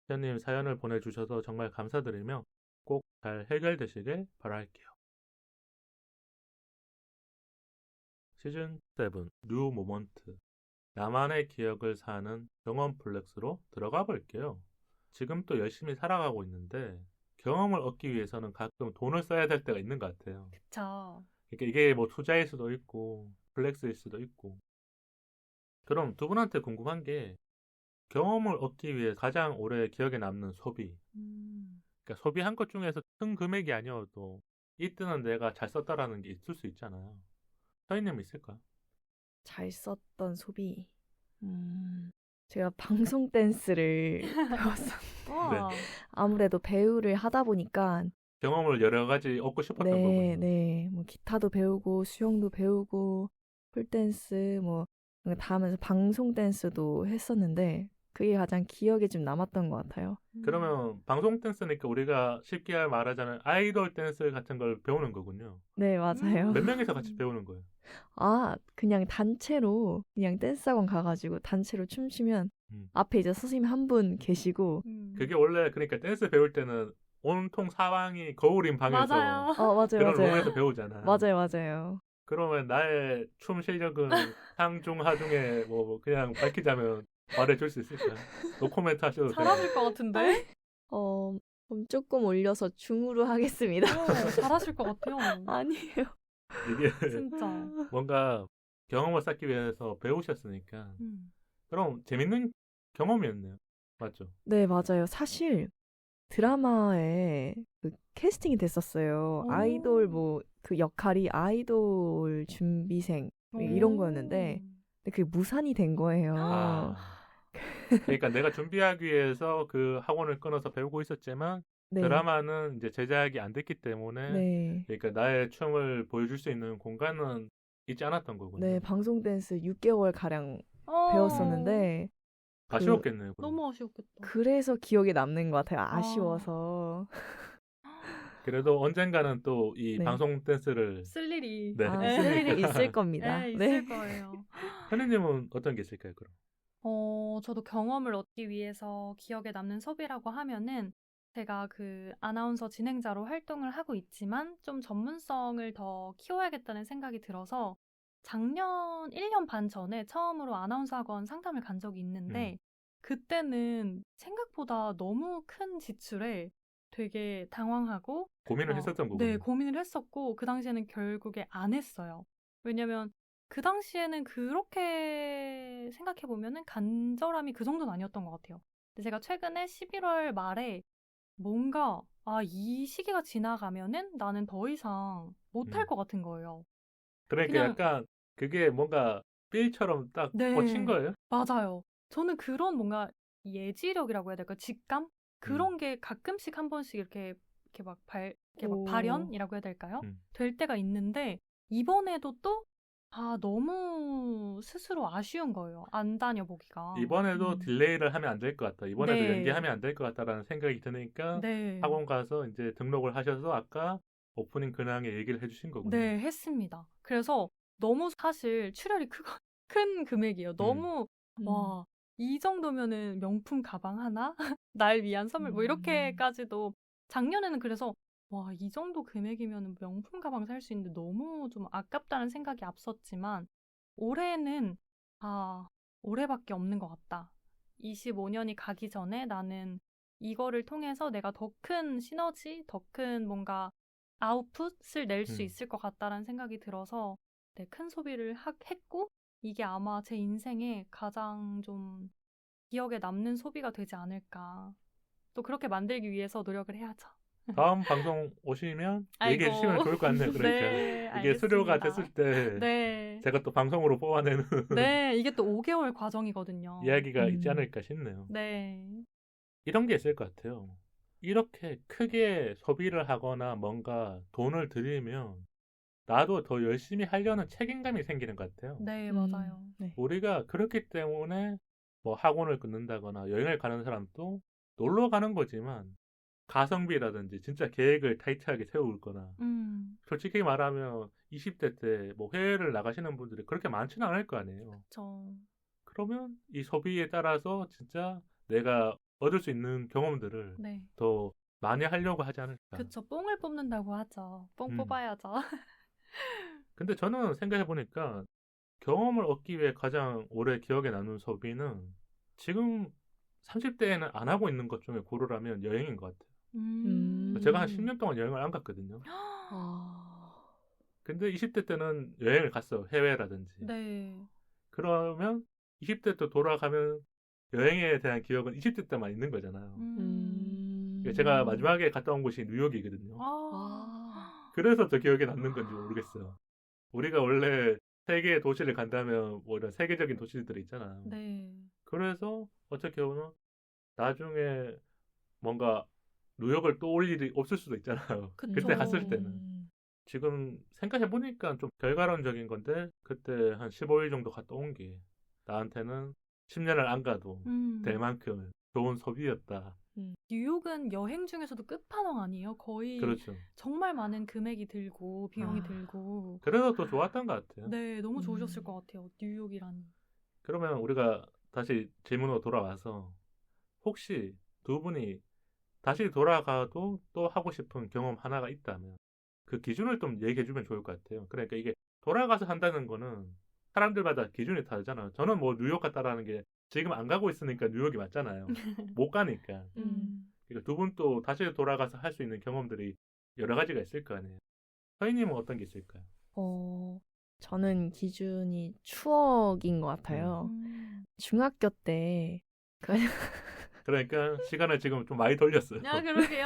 회원님 사연을 보내주셔서 정말 감사드리며 꼭 잘 해결되시길 바랄게요. 시즌 7 뉴 모먼트 나만의 기억을 사는 경험 플렉스로 들어가 볼게요. 지금 또 열심히 살아가고 있는데 경험을 얻기 위해서는 가끔 돈을 써야 될 때가 있는 것 같아요. 그쵸. 그러니까 이게 뭐 투자일 수도 있고 플렉스일 수도 있고. 그럼 두 분한테 궁금한 게 경험을 얻기 위해 가장 오래 기억에 남는 소비. 음, 그러니까 소비한 것 중에서 큰 금액이 아니어도 이때는 내가 잘 썼다라는 게 있을 수 있잖아요. 서인님 있을까? 잘 썼던 소비. 제가 방송 댄스를 배웠었는데 우와. 아무래도 배우를 하다 보니까 경험을 여러 가지 얻고 싶었던 네, 거군요. 네, 뭐 기타도 배우고 수영도 배우고 폴댄스 뭐 다 하면서 방송 댄스도 했었는데 그게 가장 기억에 좀 남았던 것 같아요. 그러면 방송 댄스니까 우리가 쉽게 말하자면 아이돌 댄스 같은 걸 배우는 거군요. 네, 맞아요. 몇 명이서 같이 배우는 거예요? 아, 그냥 단체로 그냥 댄스학원 가가지고 단체로 춤추면 음. 앞에 이제 선생님 한 분 계시고 그게 원래 그러니까 댄스 배울 때는 온통 사방이 거울인 방에서 맞아요. 맞아요, 그런 맞아요. 룸에서 배우잖아. 맞아요, 맞아요. 그러면 나의 춤 실력은 상중 하중에 뭐 그냥 밝히자면 말해줄 수 있을까요? 노코멘트 하셔도 돼요. 잘하실 것 같은데? 그럼 조금 올려서 중으로 하겠습니다. 잘하실 것 같아요. 아니에요. 이게 진짜. 뭔가 경험을 쌓기 위해서 배우셨으니까 그럼 재밌는 경험이었네요. 맞죠? 네, 맞아요. 사실 드라마에 그 캐스팅이 됐었어요. 오. 아이돌 뭐 그 역할이 아이돌 준비생 이런 거였는데 근데 그게 무산이 된 거예요. 아. 그러니까 내가 준비하기 위해서 그 학원을 끊어서 배우고 있었지만 네. 드라마는 이제 제작이 안 됐기 때문에 네. 그러니까 나의 춤을 보여줄 수 있는 공간은 있지 않았던 거군요. 네, 방송 댄스 6개월 가량 어. 배웠었는데 아쉬웠겠네요. 그럼. 너무 아쉬웠겠다. 그래서 기억에 남는 것 같아요. 아쉬워서. 그래도 언젠가는 또 이 네. 방송 댄스를 쓸 일이. 네. 쓸 일이 있을 겁니다. 네, 네. 있을 거예요. 현희님은 어떤 게 있을까요? 그럼? 저도 경험을 얻기 위해서 기억에 남는 소비라고 하면은 제가 그 아나운서 진행자로 활동을 하고 있지만 좀 전문성을 더 키워야겠다는 생각이 들어서 작년 1년 반 전에 처음으로 아나운서 학원 상담을 간 적이 있는데 그때는 생각보다 너무 큰 지출에 되게 당황하고 고민을 했었던 거군요. 네, 고민을 했었고 그 당시에는 결국에 안 했어요. 왜냐면 그 당시에는 그렇게 생각해 보면은 간절함이 그 정도는 아니었던 것 같아요. 근데 제가 최근에 11월 말에 뭔가 이 시기가 지나가면은 나는 더 이상 못할 것 같은 거예요. 그러니까 그냥- 약간 그게 뭔가 필처럼 딱 네. 꽂힌 거예요. 맞아요. 저는 그런 뭔가 예지력이라고 해야 될까? 직감? 그런 게 가끔씩 한 번씩 이렇게 막 오. 발현이라고 해야 될까요? 음. 될 때가 있는데 이번에도 또 너무 스스로 아쉬운 거예요. 안 다녀보기가. 이번에도 딜레이를 하면 안 될 것 같다. 이번에도 네. 연기하면 안 될 것 같다라는 생각이 드니까 네. 학원 가서 이제 등록을 하셔서 아까 오프닝 근황에 얘기를 해주신 거군요. 네, 했습니다. 그래서 너무 사실 출혈이 큰 금액이에요. 너무 와, 이 정도면은 명품 가방 하나? 날 위한 선물 뭐 이렇게까지도 작년에는 그래서 와, 이 정도 금액이면 명품 가방 살 수 있는데 너무 좀 아깝다는 생각이 앞섰지만 올해는 올해밖에 없는 것 같다. 25년이 가기 전에 나는 이거를 통해서 내가 더 큰 시너지, 더 큰 뭔가 아웃풋을 낼 수 있을 것 같다라는 생각이 들어서 네, 큰 소비를 했고 이게 아마 제 인생에 가장 좀 기억에 남는 소비가 되지 않을까. 또 그렇게 만들기 위해서 노력을 해야죠. 다음 방송 오시면 아이고. 얘기해 주시면 좋을 것 같네요. 그러니까 네, 이게 수료가 알겠습니다. 됐을 때 네. 제가 또 방송으로 뽑아내는 네, 이게 또 5개월 과정이거든요. 이야기가 있지 않을까 싶네요. 네. 이런 게 있을 것 같아요. 이렇게 크게 소비를 하거나 뭔가 돈을 들이면 나도 더 열심히 하려는 책임감이 생기는 것 같아요. 네, 맞아요. 네. 우리가 그렇기 때문에 뭐 학원을 끊는다거나 여행을 가는 사람도 놀러 가는 거지만 가성비라든지 진짜 계획을 타이트하게 세울 거나 솔직히 말하면 20대 때 뭐 해외를 나가시는 분들이 그렇게 많지는 않을 거 아니에요. 그렇죠. 그러면 이 소비에 따라서 진짜 내가 얻을 수 있는 경험들을 네. 더 많이 하려고 하지 않을까. 그쵸. 뽕을 뽑는다고 하죠. 뽕 뽑아야죠. 근데 저는 생각해보니까 경험을 얻기 위해 가장 오래 기억에 남는 소비는 지금 30대에는 안 하고 있는 것 중에 고르라면 여행인 것 같아요. 제가 한 10년 동안 여행을 안 갔거든요. 근데 20대 때는 여행을 갔어요. 해외라든지. 네. 그러면 20대 때 돌아가면 여행에 대한 기억은 20대 때만 있는 거잖아요. 제가 마지막에 갔다 온 곳이 뉴욕이거든요. 그래서 더 기억에 남는 건지 모르겠어요. 우리가 원래 세계의 도시를 간다면 뭐 이런 세계적인 도시들이 있잖아요. 네. 그래서 어떻게 보면 나중에 뭔가 뉴욕을 또 올 일이 없을 수도 있잖아요. 그쵸. 그때 갔을 때는. 지금 생각해보니까 좀 결과론적인 건데 그때 한 15일 정도 갔다 온 게 나한테는 10년을 안 가도 될 만큼 좋은 소비였다. 뉴욕은 여행 중에서도 끝판왕 아니에요? 거의 그렇죠. 정말 많은 금액이 들고 비용이 들고 그래서 더 좋았던 것 같아요. 네, 너무 좋으셨을 것 같아요. 뉴욕이라니. 그러면 우리가 다시 질문으로 돌아와서 혹시 두 분이 다시 돌아가도 또 하고 싶은 경험 하나가 있다면 그 기준을 좀 얘기해 주면 좋을 것 같아요. 그러니까 이게 돌아가서 한다는 거는 사람들마다 기준이 다르잖아요. 저는 뭐 뉴욕 갔다라는 게 지금 안 가고 있으니까 뉴욕이 맞잖아요. 못 가니까. 그러니까 두 분 또 다시 돌아가서 할 수 있는 경험들이 여러 가지가 있을 거 아니에요. 서희님은 어떤 게 있을까요? 저는 기준이 추억인 것 같아요. 중학교 때 그러니까 시간을 지금 좀 많이 돌렸어요. 그러게요.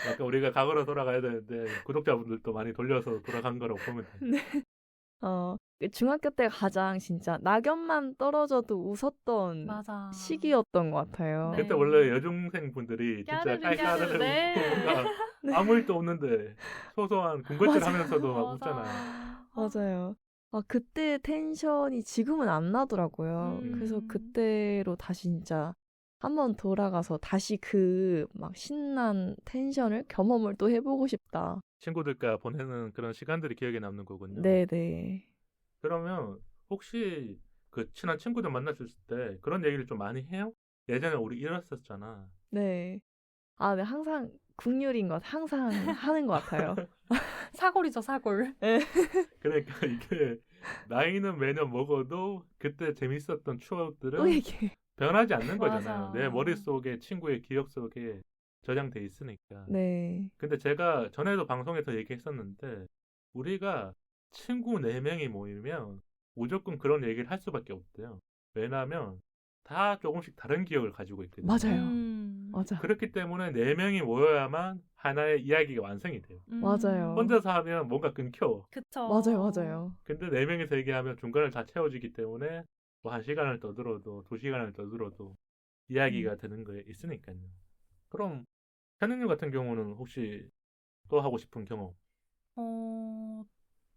약간 우리가 과거로 돌아가야 되는데 구독자분들도 많이 돌려서 돌아간 거라고 보면 돼요. 네. 중학교 때 가장 진짜 낙엽만 떨어져도 웃었던 맞아. 시기였던 것 같아요. 네. 그때 원래 여중생 분들이 진짜 까르르 깔깔하고 네. 뭔가 아무 일도 없는데 소소한 군것질 하면서도 막 웃잖아요. 맞아요. 그때 텐션이 지금은 안 나더라고요. 그래서 그때로 다시 진짜 한번 돌아가서 다시 그 막 신난 텐션을 경험을 또 해보고 싶다. 친구들과 보내는 그런 시간들이 기억에 남는 거군요. 네네. 그러면 혹시 그 친한 친구들 만났을 때 그런 얘기를 좀 많이 해요? 예전에 우리 이랬었잖아. 네. 네, 항상 국룰인 것, 항상 하는 것 같아요. 사골이죠, 사골. 네. 그러니까 이게 나이는 매년 먹어도 그때 재밌었던 추억들은 또 얘기해. 변하지 않는 거잖아요. 맞아. 내 머릿속에 친구의 기억 속에 저장돼 있으니까. 네. 근데 제가 전에도 방송에서 얘기했었는데 우리가 친구 4명이 모이면 무조건 그런 얘기를 할 수밖에 없대요. 왜냐하면 다 조금씩 다른 기억을 가지고 있거든요. 맞아요. 음. 맞아. 그렇기 때문에 4명이 모여야만 하나의 이야기가 완성이 돼요. 맞아요. 혼자서 하면 뭔가 끊겨. 그쵸. 맞아요. 근데 4명이서 얘기하면 중간을 다 채워주기 때문에 뭐 1시간을 떠들어도 2시간을 떠들어도 이야기가 되는 거에 있으니까요. 그럼 현우님 같은 경우는 혹시 또 하고 싶은 경험?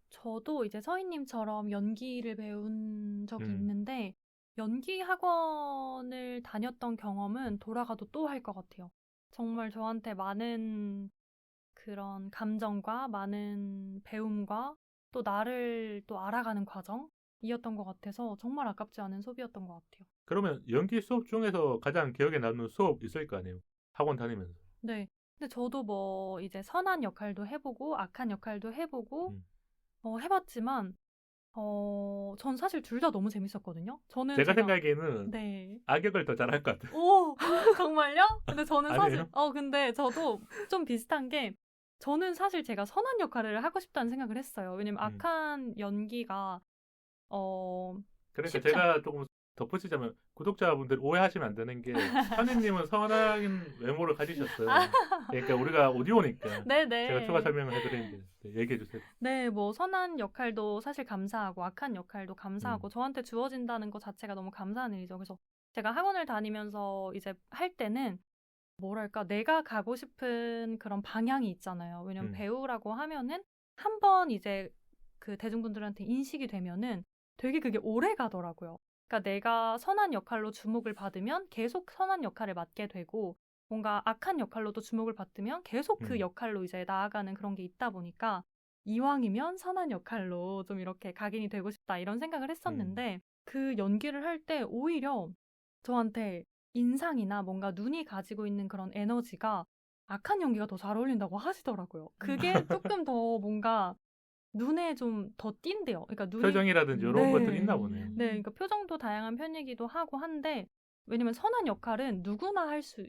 저도 이제 서희님처럼 연기를 배운 적이 음. 있는데, 연기 학원을 다녔던 경험은 돌아가도 또 할 것 같아요. 정말 저한테 많은 그런 감정과 많은 배움과 또 나를 또 알아가는 과정이었던 것 같아서 정말 아깝지 않은 수업이었던 것 같아요. 그러면 연기 수업 중에서 가장 기억에 남는 수업 있을 거 아니에요? 학원 다니면서. 네. 근데 저도 뭐 이제 선한 역할도 해보고 악한 역할도 해보고 음. 해봤지만 전 사실 둘 다 너무 재밌었거든요. 제가 생각에는 네. 악역을 더 잘할 것 같아요. 오, 정말요? 근데 저는 사실 아니에요? 근데 저도 좀 비슷한 게 저는 사실 제가 선한 역할을 하고 싶다는 생각을 했어요. 왜냐면 악한 연기가 그러니까 쉽지 제가 조금 덧붙이자면 구독자분들 오해하시면 안 되는 게 현우님은 선한 외모를 가지셨어요. 그러니까 우리가 오디오니까 네네. 제가 추가 설명을 해드리는데 얘기해 주세요. 네, 뭐 선한 역할도 사실 감사하고 악한 역할도 감사하고 음. 저한테 주어진다는 것 자체가 너무 감사한 일이죠. 그래서 제가 학원을 다니면서 이제 할 때는 뭐랄까 내가 가고 싶은 그런 방향이 있잖아요. 왜냐면 배우라고 하면은 한 번 이제 그 대중분들한테 인식이 되면은 되게 그게 오래 가더라고요. 그러니까 내가 선한 역할로 주목을 받으면 계속 선한 역할을 맡게 되고 뭔가 악한 역할로도 주목을 받으면 계속 그 역할로 이제 나아가는 그런 게 있다 보니까 이왕이면 선한 역할로 좀 이렇게 각인이 되고 싶다 이런 생각을 했었는데 그 연기를 할 때 오히려 저한테 인상이나 뭔가 눈이 가지고 있는 그런 에너지가 악한 연기가 더 잘 어울린다고 하시더라고요. 그게 조금 더 뭔가 눈에 좀 더 띈대요. 그러니까 눈이 표정이라든지 이런 것들 있나 보네요. 네, 그러니까 표정도 다양한 편이기도 하고 한데 왜냐면 선한 역할은 누구나 할 수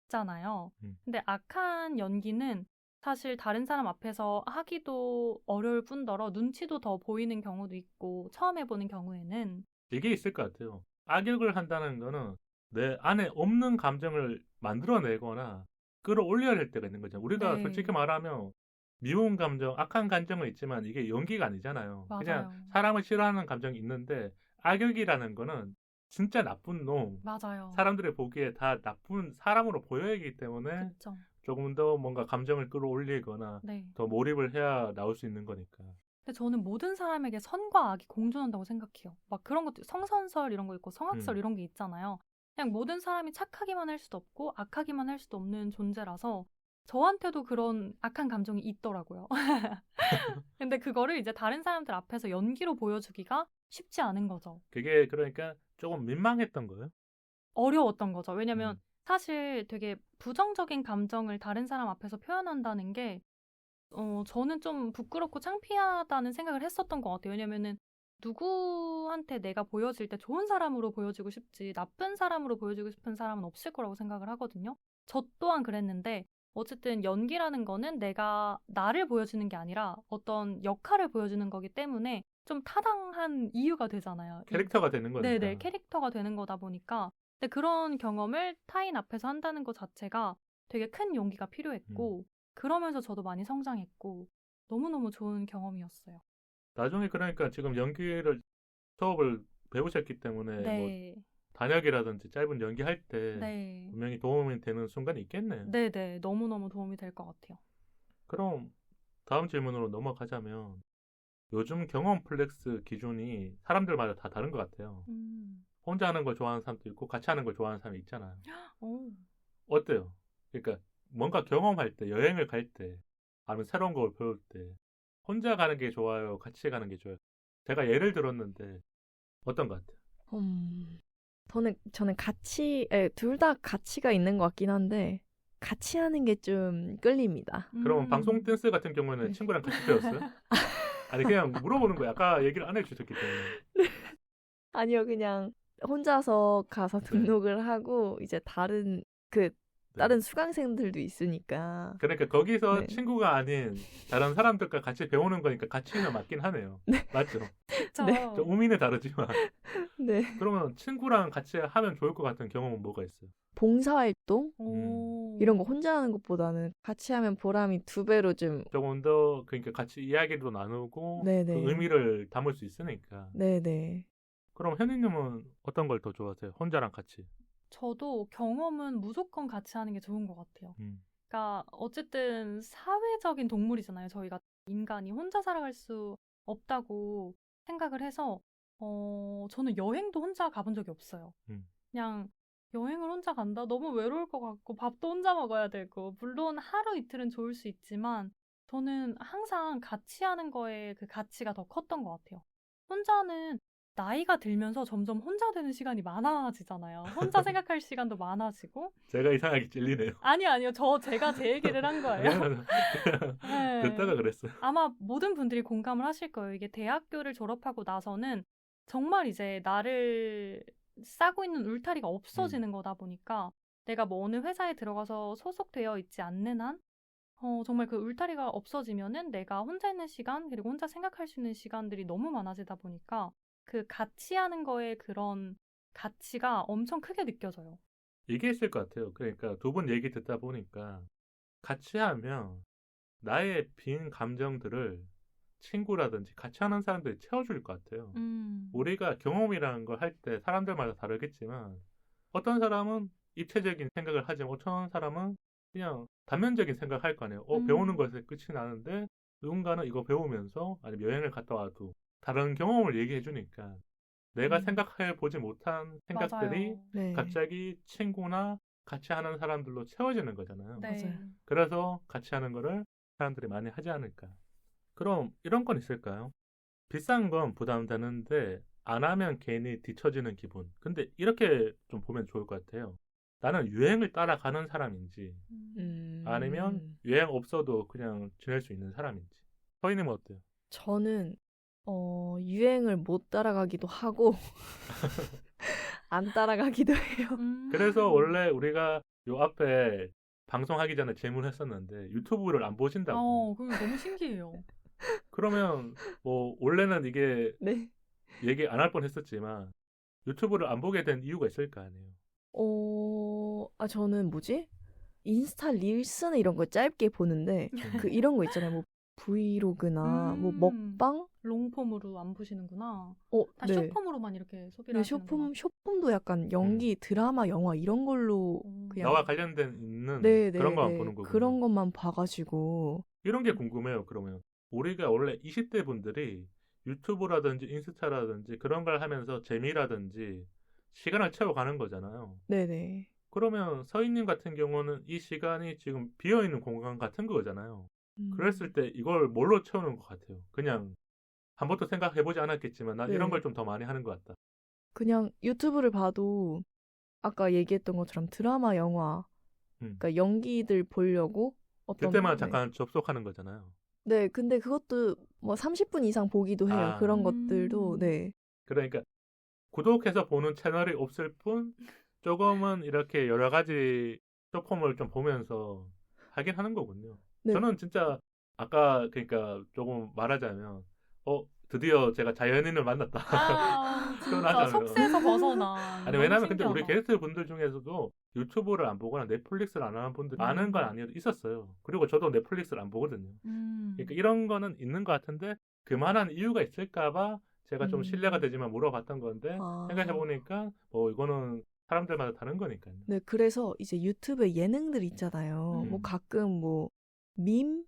있잖아요. 근데 악한 연기는 사실 다른 사람 앞에서 하기도 어려울 뿐더러 눈치도 더 보이는 경우도 있고 처음 해보는 경우에는 이게 있을 것 같아요. 악역을 한다는 거는 내 안에 없는 감정을 만들어내거나 끌어올려야 될 때가 있는 거죠. 우리가 네. 솔직히 말하면 미운 감정, 악한 감정은 있지만 이게 연기가 아니잖아요. 그냥 맞아요. 사람을 싫어하는 감정이 있는데 악역이라는 거는 진짜 나쁜 놈, 맞아요. 사람들이 보기에 다 나쁜 사람으로 보여야 하기 때문에 그쵸. 조금 더 뭔가 감정을 끌어올리거나 네. 더 몰입을 해야 나올 수 있는 거니까. 근데 저는 모든 사람에게 선과 악이 공존한다고 생각해요. 막 그런 것도 성선설 이런 거 있고 성악설 이런 게 있잖아요. 그냥 모든 사람이 착하기만 할 수도 없고 악하기만 할 수도 없는 존재라서 저한테도 그런 악한 감정이 있더라고요. 근데 그거를 이제 다른 사람들 앞에서 연기로 보여주기가 쉽지 않은 거죠. 그게 그러니까 조금 민망했던 거예요. 어려웠던 거죠. 왜냐면 사실 되게 부정적인 감정을 다른 사람 앞에서 표현한다는 게 저는 좀 부끄럽고 창피하다는 생각을 했었던 것 같아요. 왜냐면은 누구한테 내가 보여질 때 좋은 사람으로 보여지고 싶지 나쁜 사람으로 보여지고 싶은 사람은 없을 거라고 생각을 하거든요. 저 또한 그랬는데 어쨌든 연기라는 거는 내가 나를 보여주는 게 아니라 어떤 역할을 보여주는 거기 때문에 좀 타당한 이유가 되잖아요. 캐릭터가 되는 거니까. 네네, 캐릭터가 되는 거다 보니까. 근데 그런 경험을 타인 앞에서 한다는 것 자체가 되게 큰 용기가 필요했고 그러면서 저도 많이 성장했고 너무너무 좋은 경험이었어요. 나중에 그러니까 지금 연기를 수업을 배우셨기 때문에 뭐 네. 단역이라든지 짧은 연기할 때 네. 분명히 도움이 되는 순간이 있겠네요. 네네. 너무너무 도움이 될 것 같아요. 그럼 다음 질문으로 넘어가자면 요즘 경험 플렉스 기준이 사람들마다 다 다른 것 같아요. 혼자 하는 걸 좋아하는 사람도 있고 같이 하는 걸 좋아하는 사람이 있잖아요. 오. 어때요? 그러니까 뭔가 경험할 때, 여행을 갈 때, 아니면 새로운 걸 배울 때 혼자 가는 게 좋아요? 같이 가는 게 좋아요? 제가 예를 들었는데 어떤 것 같아요? 저는 둘 다 가치가 있는 것 같긴 한데 같이 하는 게 좀 끌립니다. 그럼 방송 댄스 같은 경우에는 네. 친구랑 같이 배웠어요? 아니 그냥 물어보는 거예요. 아까 얘기를 안 해주셨기 때문에. 아니요, 그냥 혼자서 가서 네. 등록을 하고 이제 다른 네. 수강생들도 있으니까. 그러니까 거기서 네. 친구가 아닌 다른 사람들과 같이 배우는 거니까 같이 있는 맞긴 하네요. 맞죠? 그쵸. 네. 좀 의미는 다르지만 네. 그러면 친구랑 같이 하면 좋을 것 같은 경험은 뭐가 있어요? 봉사활동 오. 이런 거 혼자 하는 것보다는 같이 하면 보람이 2배로 좀. 조금 더 그러니까 같이 이야기도 나누고 그 네네. 의미를 담을 수 있으니까. 네네. 그럼 현희님은 어떤 걸 더 좋아하세요? 혼자랑 같이? 저도 경험은 무조건 같이 하는 게 좋은 것 같아요. 음. 그러니까 어쨌든 사회적인 동물이잖아요. 저희가 인간이 혼자 살아갈 수 없다고 생각을 해서 저는 여행도 혼자 가본 적이 없어요. 그냥 여행을 혼자 간다? 너무 외로울 것 같고 밥도 혼자 먹어야 되고 물론 하루 이틀은 좋을 수 있지만 저는 항상 같이 하는 거에 그 가치가 더 컸던 것 같아요. 혼자는 나이가 들면서 점점 혼자 되는 시간이 많아지잖아요. 혼자 생각할 시간도 많아지고. 제가 이상하게 찔리네요. 아니요. 제가 제 얘기를 한 거예요. 그냥 네. 듣다가 그랬어요. 아마 모든 분들이 공감을 하실 거예요. 이게 대학교를 졸업하고 나서는 정말 이제 나를 싸고 있는 울타리가 없어지는 거다 보니까 내가 뭐 어느 회사에 들어가서 소속되어 있지 않는 한 정말 그 울타리가 없어지면은 내가 혼자 있는 시간 그리고 혼자 생각할 수 있는 시간들이 너무 많아지다 보니까 그 같이 하는 거에 그런 가치가 엄청 크게 느껴져요. 이게 있을 것 같아요. 그러니까 두 분 얘기 듣다 보니까 같이 하면 나의 빈 감정들을 친구라든지 같이 하는 사람들이 채워줄 것 같아요. 우리가 경험이라는 걸 할 때 사람들마다 다르겠지만 어떤 사람은 입체적인 생각을 하지만 어떤 사람은 그냥 단면적인 생각을 할 거 아니에요. 배우는 것에 끝이 나는데 누군가는 이거 배우면서 아니면 여행을 갔다 와도 다른 경험을 얘기해 주니까 내가 생각해 보지 못한 생각들이 맞아요. 네. 갑자기 친구나 같이 하는 사람들로 채워지는 거잖아요. 네. 맞아요. 그래서 같이 하는 거를 사람들이 많이 하지 않을까. 그럼 이런 건 있을까요? 비싼 건 부담되는데 안 하면 괜히 뒤처지는 기분. 근데 이렇게 좀 보면 좋을 것 같아요. 나는 유행을 따라가는 사람인지 아니면 유행 없어도 그냥 지낼 수 있는 사람인지. 서희님은 어때요? 저는 유행을 못 따라가기도 하고 안 따라가기도 해요. 그래서 원래 우리가 요 앞에 방송하기 전에 질문했었는데 유튜브를 안 보신다고. 그게 너무 신기해요. 그러면 뭐 원래는 이게 네. 얘기 안 할 뻔했었지만 유튜브를 안 보게 된 이유가 있을 거 아니에요. 저는 인스타 릴스나 이런 거 짧게 보는데 이런 거 있잖아요. 뭐 브이로그나 뭐 먹방? 롱폼으로 안 보시는구나. 다 네. 숏폼으로만 이렇게 소비를 하시는구나. 숏폼도 약간 연기, 드라마, 영화 이런 걸로 그냥 나와 관련된 있는 네, 그런 거만 네. 보는 거군요. 그런 것만 봐가지고 이런 게 궁금해요. 그러면 우리가 원래 20대 분들이 유튜브라든지 인스타라든지 그런 걸 하면서 재미라든지 시간을 채워가는 거잖아요. 네네. 그러면 서희님 같은 경우는 이 시간이 지금 비어있는 공간 같은 거잖아요. 그랬을 때 이걸 뭘로 채우는 것 같아요? 그냥 한 번도 생각해보지 않았겠지만 난 이런 네. 걸 좀 더 많이 하는 것 같다. 그냥 유튜브를 봐도 아까 얘기했던 것처럼 드라마, 영화, 그러니까 연기들 보려고 그때만 잠깐 접속하는 거잖아요. 네, 근데 그것도 뭐 30분 이상 보기도 해요. 그런 것들도 네. 그러니까 구독해서 보는 채널이 없을 뿐 조금은 이렇게 여러 가지 쇼폼을 좀 보면서 하긴 하는 거군요. 네. 저는 진짜 아까 그러니까 조금 말하자면 드디어 제가 자연인을 만났다. 진짜 표현하자면. 속세에서 벗어나. 아니 왜냐면 근데 우리 게스트 분들 중에서도 유튜브를 안 보거나 넷플릭스를 안 하는 분들 많은 건 아니어도 있었어요. 그리고 저도 넷플릭스를 안 보거든요. 그러니까 이런 거는 있는 것 같은데 그만한 이유가 있을까봐 제가 좀 신뢰가 되지만 물어봤던 건데 생각해보니까 이거는 사람들마다 다른 거니까요. 네, 그래서 이제 유튜브에 예능들 있잖아요. 뭐 가끔 뭐 밈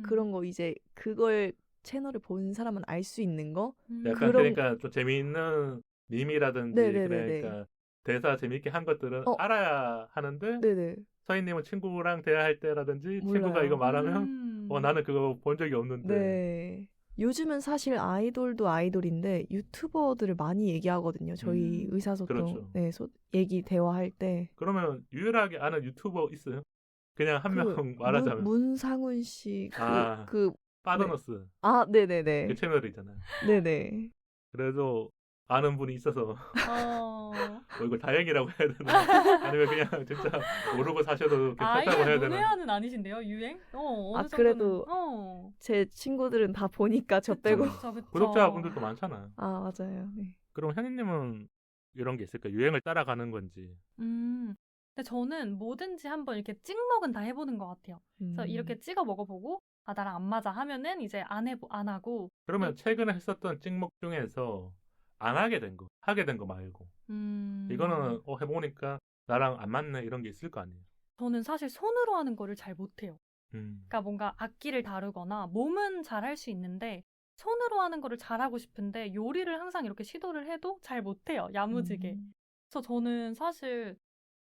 그런 거 이제 그걸 채널을 본 사람은 알 수 있는 거. 약간 그러니까 좀 재미있는 밈이라든지 그러니까 대사 재미있게 한 것들은 알아야 하는데 네네. 서희님은 친구랑 대화할 때라든지 몰라요. 친구가 이거 말하면 나는 그거 본 적이 없는데. 네. 요즘은 사실 아이돌도 아이돌인데 유튜버들을 많이 얘기하거든요. 저희 의사소통 그렇죠. 네, 얘기 대화할 때. 그러면 유일하게 아는 유튜버 있어요? 그냥 한 명 말하자면 문상훈 씨 빠더너스 네네네. 그 채널이잖아요. 네네. 그래도 아는 분이 있어서 어. 뭐 이걸 다행이라고 해야 되나? 아니면 그냥 진짜 모르고 사셔도 괜찮다고 해야 아예 되나? 문외한은 아니신데요, 유행? 아, 어느 정도는. 그래도 어. 제 친구들은 다 보니까 저 빼고. 그쵸. 구독자분들도 많잖아요. 아, 맞아요. 네. 그럼 현희님은 이런 게 있을까요? 유행을 따라가는 건지. 근데 저는 뭐든지 한번 이렇게 찍먹은 다 해보는 것 같아요. 그래서 이렇게 찍어 먹어보고, 아, 나랑 안 맞아 하면은 이제 안 하고. 그러면 최근에 했었던 찍먹 중에서 안 하게 된 거, 하게 된 거 말고 이거는 해보니까 나랑 안 맞네 이런 게 있을 거 아니에요. 저는 사실 손으로 하는 거를 잘 못해요. 그러니까 뭔가 악기를 다루거나 몸은 잘 할 수 있는데 손으로 하는 거를 잘하고 싶은데 요리를 항상 이렇게 시도를 해도 잘 못해요. 야무지게. 그래서 저는 사실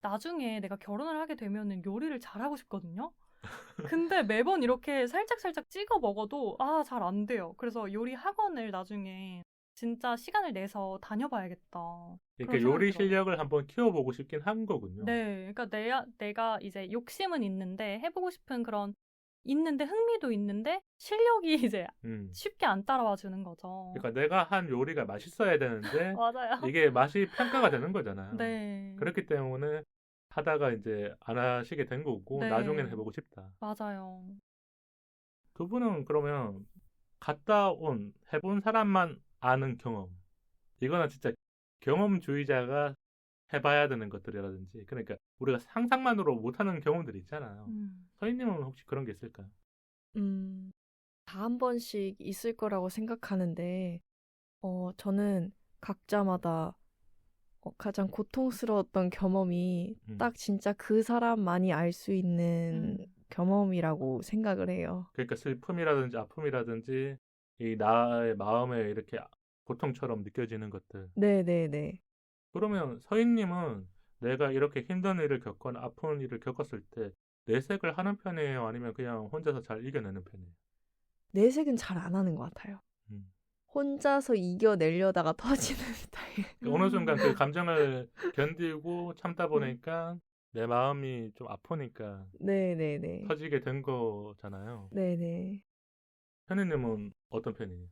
나중에 내가 결혼을 하게 되면은 요리를 잘하고 싶거든요. 근데 매번 이렇게 살짝살짝 찍어 먹어도 잘 안 돼요. 그래서 요리 학원을 나중에 진짜 시간을 내서 다녀봐야겠다. 그러니까 그런 요리 생각이 들어요. 실력을 한번 키워보고 싶긴 한 거군요. 네, 그러니까 내가 이제 욕심은 있는데 해보고 싶은 그런 있는데 흥미도 있는데 실력이 이제 쉽게 안 따라와 주는 거죠. 그러니까 내가 한 요리가 맛있어야 되는데 맞아요. 이게 맛이 평가가 되는 거잖아요. 네. 그렇기 때문에 하다가 이제 안 하시게 된 거고 네. 나중에는 해보고 싶다. 맞아요. 두 분은 그러면 갔다 온 해본 사람만 아는 경험 이거는 진짜 경험주의자가 해봐야 되는 것들이라든지 그러니까 우리가 상상만으로 못하는 경험들이 있잖아요. 서희님은 혹시 그런 게 있을까요? 다 한 번씩 있을 거라고 생각하는데, 저는 각자마다 가장 고통스러웠던 경험이 딱 진짜 그 사람만이 알 수 있는 경험이라고 생각을 해요. 그러니까 슬픔이라든지 아픔이라든지 이 나의 마음에 이렇게 고통처럼 느껴지는 것들. 네네네. 그러면 서희님은 내가 이렇게 힘든 일을 겪거나 아픈 일을 겪었을 때 내색을 하는 편이에요? 아니면 그냥 혼자서 잘 이겨내는 편이에요? 내색은 잘 안 하는 것 같아요. 혼자서 이겨내려다가 터지는 스타일. 어느 순간 그 감정을 견디고 참다 보니까 내 마음이 좀 아프니까 네네네. 터지게 된 거잖아요. 네네. 현희님은 어떤 편이에요?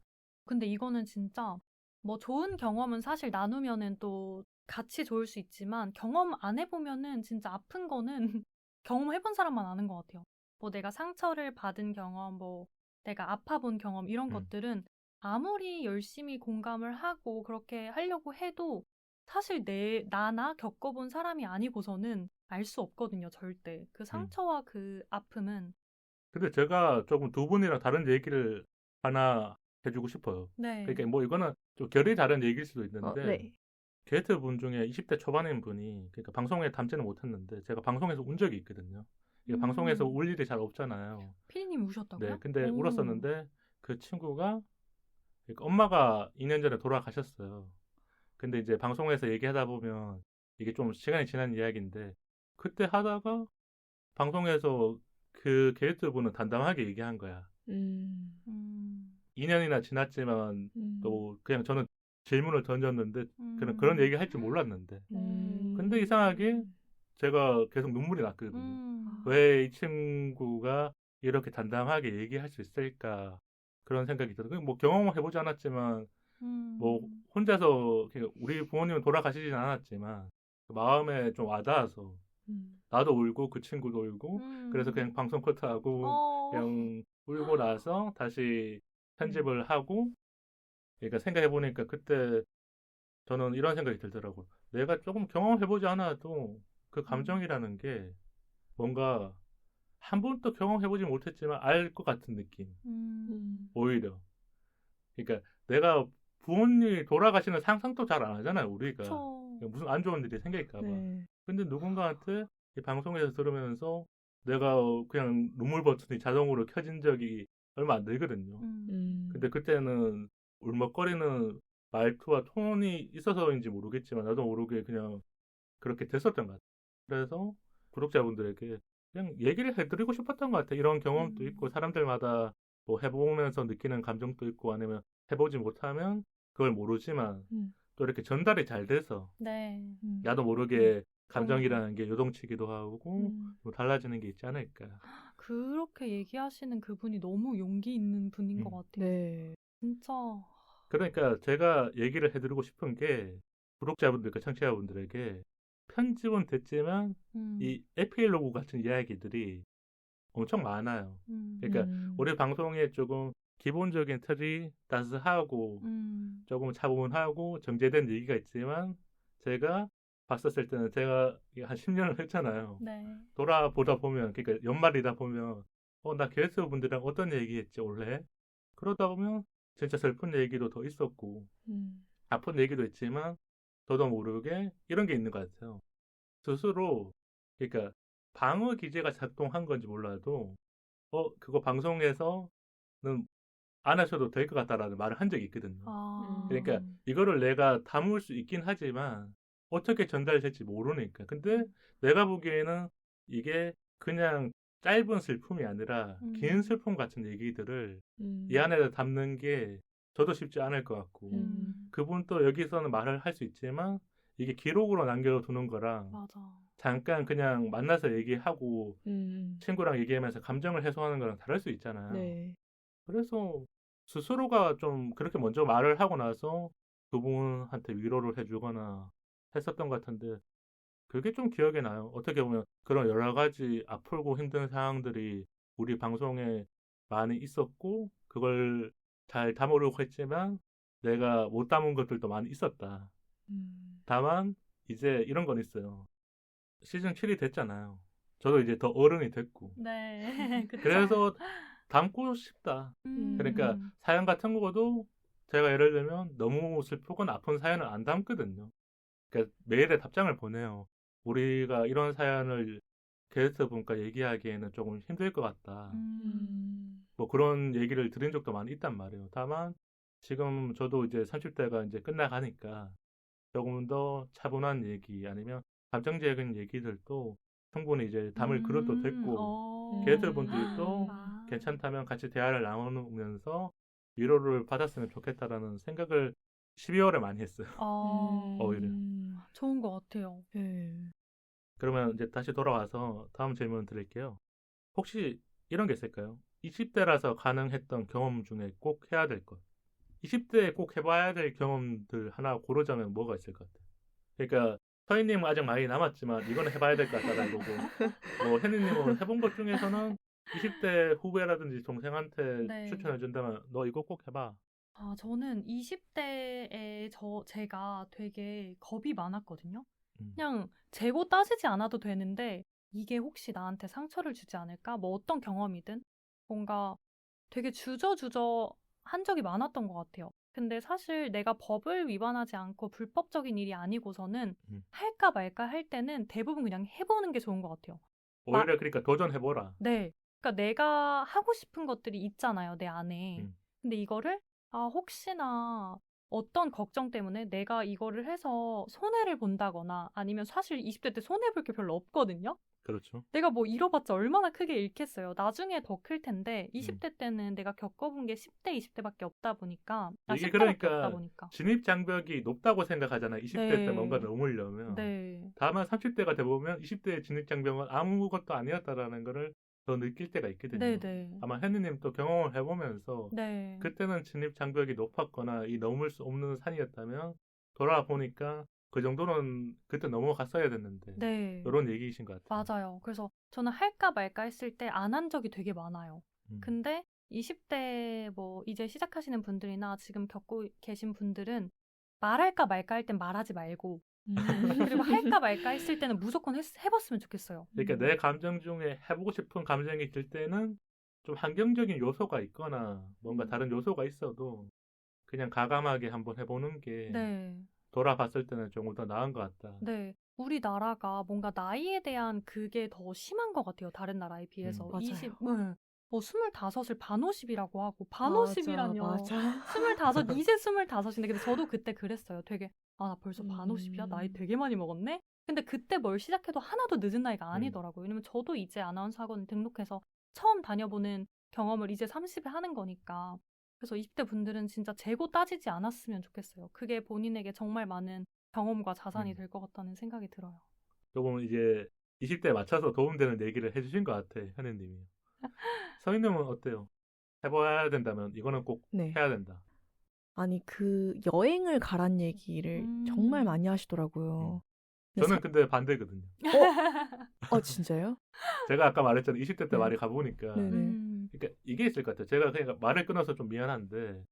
근데 이거는 진짜 뭐 좋은 경험은 사실 나누면은 또 같이 좋을 수 있지만 경험 안 해보면은 진짜 아픈 거는 경험해본 사람만 아는 것 같아요. 뭐 내가 상처를 받은 경험, 뭐 내가 아파본 경험 이런 것들은 아무리 열심히 공감을 하고 그렇게 하려고 해도 사실 나나 겪어본 사람이 아니고서는 알 수 없거든요, 절대. 그 상처와 그 아픔은. 근데 제가 조금 두 분이랑 다른 얘기를 하나 해주고 싶어요. 네. 그러니까 뭐 이거는 좀 결이 다른 얘기일 수도 있는데 네. 게스트 분 중에 20대 초반인 분이 그러니까 방송에 담지는 못했는데 제가 방송에서 운 적이 있거든요. 이게 방송에서 울 일이 잘 없잖아요. 피디님 우셨다고요? 네, 근데 울었었는데 그 친구가 그러니까 엄마가 2년 전에 돌아가셨어요. 근데 이제 방송에서 얘기하다 보면 이게 좀 시간이 지난 이야기인데 그때 하다가 방송에서 그 게스트 분은 담담하게 얘기한 거야. 2년이나 지났지만 또 그냥 저는 질문을 던졌는데 그런 얘기 할 줄 몰랐는데 근데 이상하게 제가 계속 눈물이 났거든요. 왜 이 친구가 이렇게 담담하게 얘기할 수 있을까 그런 생각이 들어요. 뭐 경험을 해보지 않았지만 뭐 혼자서 우리 부모님은 돌아가시진 않았지만 그 마음에 좀 와닿아서 나도 울고 그 친구도 울고 그래서 그냥 방송 커트하고 그냥 울고 나서 다시 편집을 하고 그러니까 생각해보니까 그때 저는 이런 생각이 들더라고요. 내가 조금 경험해보지 않아도 그 감정이라는 게 뭔가 한 번도 경험해보지 못했지만 알 것 같은 느낌. 오히려. 그러니까 내가 부모님이 돌아가시는 상상도 잘 안 하잖아요, 우리가. 그쵸. 무슨 안 좋은 일이 생길까봐. 네. 근데 누군가한테 이 방송에서 들으면서 내가 그냥 눈물 버튼이 자동으로 켜진 적이 얼마 안 되거든요. 근데 그때는 울먹거리는 말투와 톤이 있어서인지 모르겠지만 나도 모르게 그냥 그렇게 됐었던 것 같아요. 그래서 구독자분들에게 그냥 얘기를 해드리고 싶었던 것 같아요. 이런 경험도 있고 사람들마다 뭐 해보면서 느끼는 감정도 있고 아니면 해보지 못하면 그걸 모르지만 또 이렇게 전달이 잘 돼서 네. 나도 모르게 감정이라는 게 요동치기도 하고 뭐 달라지는 게 있지 않을까. 그렇게 얘기하시는 그분이 너무 용기 있는 분인 것 같아요. 네. 진짜. 그러니까 제가 얘기를 해드리고 싶은 게 구독자분들과 청취자분들에게 편집은 됐지만 이 에필로그 같은 이야기들이 엄청 많아요. 그러니까 우리 방송에 조금 기본적인 틀이 따스하고 조금 차분하고 정제된 얘기가 있지만 제가 봤었을 때는 제가 한 10년을 했잖아요. 네. 돌아보다 보면 그러니까 연말이다 보면 나 게스트분들이랑 어떤 얘기했지 원래 그러다 보면 진짜 슬픈 얘기도 더 있었고 아픈 얘기도 있지만 저도 모르게 이런 게 있는 것 같아요. 스스로 그러니까 방어 기제가 작동한 건지 몰라도 그거 방송에서는 안 하셔도 될 것 같다라는 말을 한 적이 있거든요. 그러니까 이거를 내가 담을 수 있긴 하지만 어떻게 전달될지 모르니까. 근데 내가 보기에는 이게 그냥 짧은 슬픔이 아니라 긴 슬픔 같은 얘기들을 이 안에다 담는 게 저도 쉽지 않을 것 같고 그분도 여기서는 말을 할 수 있지만 이게 기록으로 남겨두는 거랑 맞아. 잠깐 그냥 만나서 얘기하고 친구랑 얘기하면서 감정을 해소하는 거랑 다를 수 있잖아요. 네. 그래서 스스로가 좀 그렇게 먼저 말을 하고 나서 그분한테 위로를 해주거나 했었던 것 같은데 그게 좀 기억에 나요. 어떻게 보면 그런 여러 가지 아프고 힘든 상황들이 우리 방송에 많이 있었고 그걸 잘 담으려고 했지만 내가 못 담은 것들도 많이 있었다. 다만 이제 이런 건 있어요. 시즌 7이 됐잖아요. 저도 이제 더 어른이 됐고 네. 그쵸. 그래서 담고 싶다. 그러니까 사연 같은 거도 제가 예를 들면 너무 슬프거나 아픈 사연을 안 담거든요. 그러니까 메일에 답장을 보내요. 우리가 이런 사연을 게스트분과 얘기하기에는 조금 힘들 것 같다. 뭐 그런 얘기를 드린 적도 많이 있단 말이에요. 다만 지금 저도 이제 30대가 이제 끝나가니까 조금 더 차분한 얘기 아니면 감정적인 얘기들도 충분히 이제 담을 그릇도 됐고 게스트분들도 괜찮다면 같이 대화를 나누면서 위로를 받았으면 좋겠다라는 생각을 12월에 많이 했어요. 오히려. 좋은 것 같아요. 그러면 이제 다시 돌아와서 다음 질문 드릴게요. 혹시 이런 게 있을까요? 20대라서 가능했던 경험 중에 꼭 해야 될 것. 20대에 꼭 해봐야 될 경험들 하나 고르자면 뭐가 있을 것 같아요? 그러니까 서희님은 아직 많이 남았지만 이거는 해봐야 될 것 같다는 거고 뭐 혜니님은 해본 것 중에서는 20대 후배라든지 동생한테 네. 추천해준다면 너 이거 꼭 해봐. 저는 20대에 제가 되게 겁이 많았거든요. 그냥 재고 따지지 않아도 되는데 이게 혹시 나한테 상처를 주지 않을까? 뭐 어떤 경험이든 뭔가 되게 주저주저 한 적이 많았던 것 같아요. 근데 사실 내가 법을 위반하지 않고 불법적인 일이 아니고서는 할까 말까 할 때는 대부분 그냥 해보는 게 좋은 것 같아요. 오히려 그러니까 도전해보라. 네. 그러니까 내가 하고 싶은 것들이 있잖아요, 내 안에. 근데 이거를 혹시나 어떤 걱정 때문에 내가 이거를 해서 손해를 본다거나 아니면 사실 20대 때 손해볼 게 별로 없거든요. 그렇죠. 내가 뭐 잃어봤자 얼마나 크게 잃겠어요. 나중에 더 클 텐데 20대 때는 내가 겪어본 게 10대, 20대밖에 없다 보니까 이게 10대밖에 그러니까 없다 보니까. 진입 장벽이 높다고 생각하잖아. 20대 때 네. 뭔가 넘으려면. 네. 다만 30대가 돼보면 20대의 진입 장벽은 아무것도 아니었다라는 거를 더 느낄 때가 있거든요. 네네. 아마 혜니님 또 경험을 해보면서 네. 그때는 진입 장벽이 높았거나 이 넘을 수 없는 산이었다면 돌아보니까 그 정도는 그때 넘어갔어야 됐는데 네. 이런 얘기이신 것 같아요. 맞아요. 그래서 저는 할까 말까 했을 때 안 한 적이 되게 많아요. 근데 20대 뭐 이제 시작하시는 분들이나 지금 겪고 계신 분들은 말할까 말까 할 땐 말하지 말고 그리고 할까 말까 했을 때는 무조건 해봤으면 좋겠어요. 그러니까 내 감정 중에 해보고 싶은 감정이 들 때는 좀 환경적인 요소가 있거나 뭔가 다른 요소가 있어도 그냥 과감하게 한번 해보는 게 네. 돌아봤을 때는 조금 더 나은 것 같다. 네. 우리나라가 뭔가 나이에 대한 그게 더 심한 것 같아요. 다른 나라에 비해서. 맞아요. 25을 반오십이라고 하고 반오십이라뇨. 맞아. 25, 이제 25인데 근데 저도 그때 그랬어요. 되게 나 벌써 반오십이야? 나이 되게 많이 먹었네? 근데 그때 뭘 시작해도 하나도 늦은 나이가 아니더라고요. 왜냐면 저도 이제 아나운서 학원 등록해서 처음 다녀보는 경험을 이제 30에 하는 거니까. 그래서 20대 분들은 진짜 재고 따지지 않았으면 좋겠어요. 그게 본인에게 정말 많은 경험과 자산이 될 것 같다는 생각이 들어요. 조금 이제 20대에 맞춰서 도움되는 얘기를 해주신 것 같아, 현우님이. 서인님은 어때요? 해봐야 된다면 이거는 꼭 네. 해야 된다. 아니 그 여행을 가란 얘기를 정말 많이 하시더라고요. 근데 저는 근데 반대거든요. 진짜요? 제가 아까 말했잖아요. 20대 때 네. 많이 가보니까. 네네. 그러니까 이게 있을 것 같아요. 제가 그냥 말을 끊어서 좀 미안한데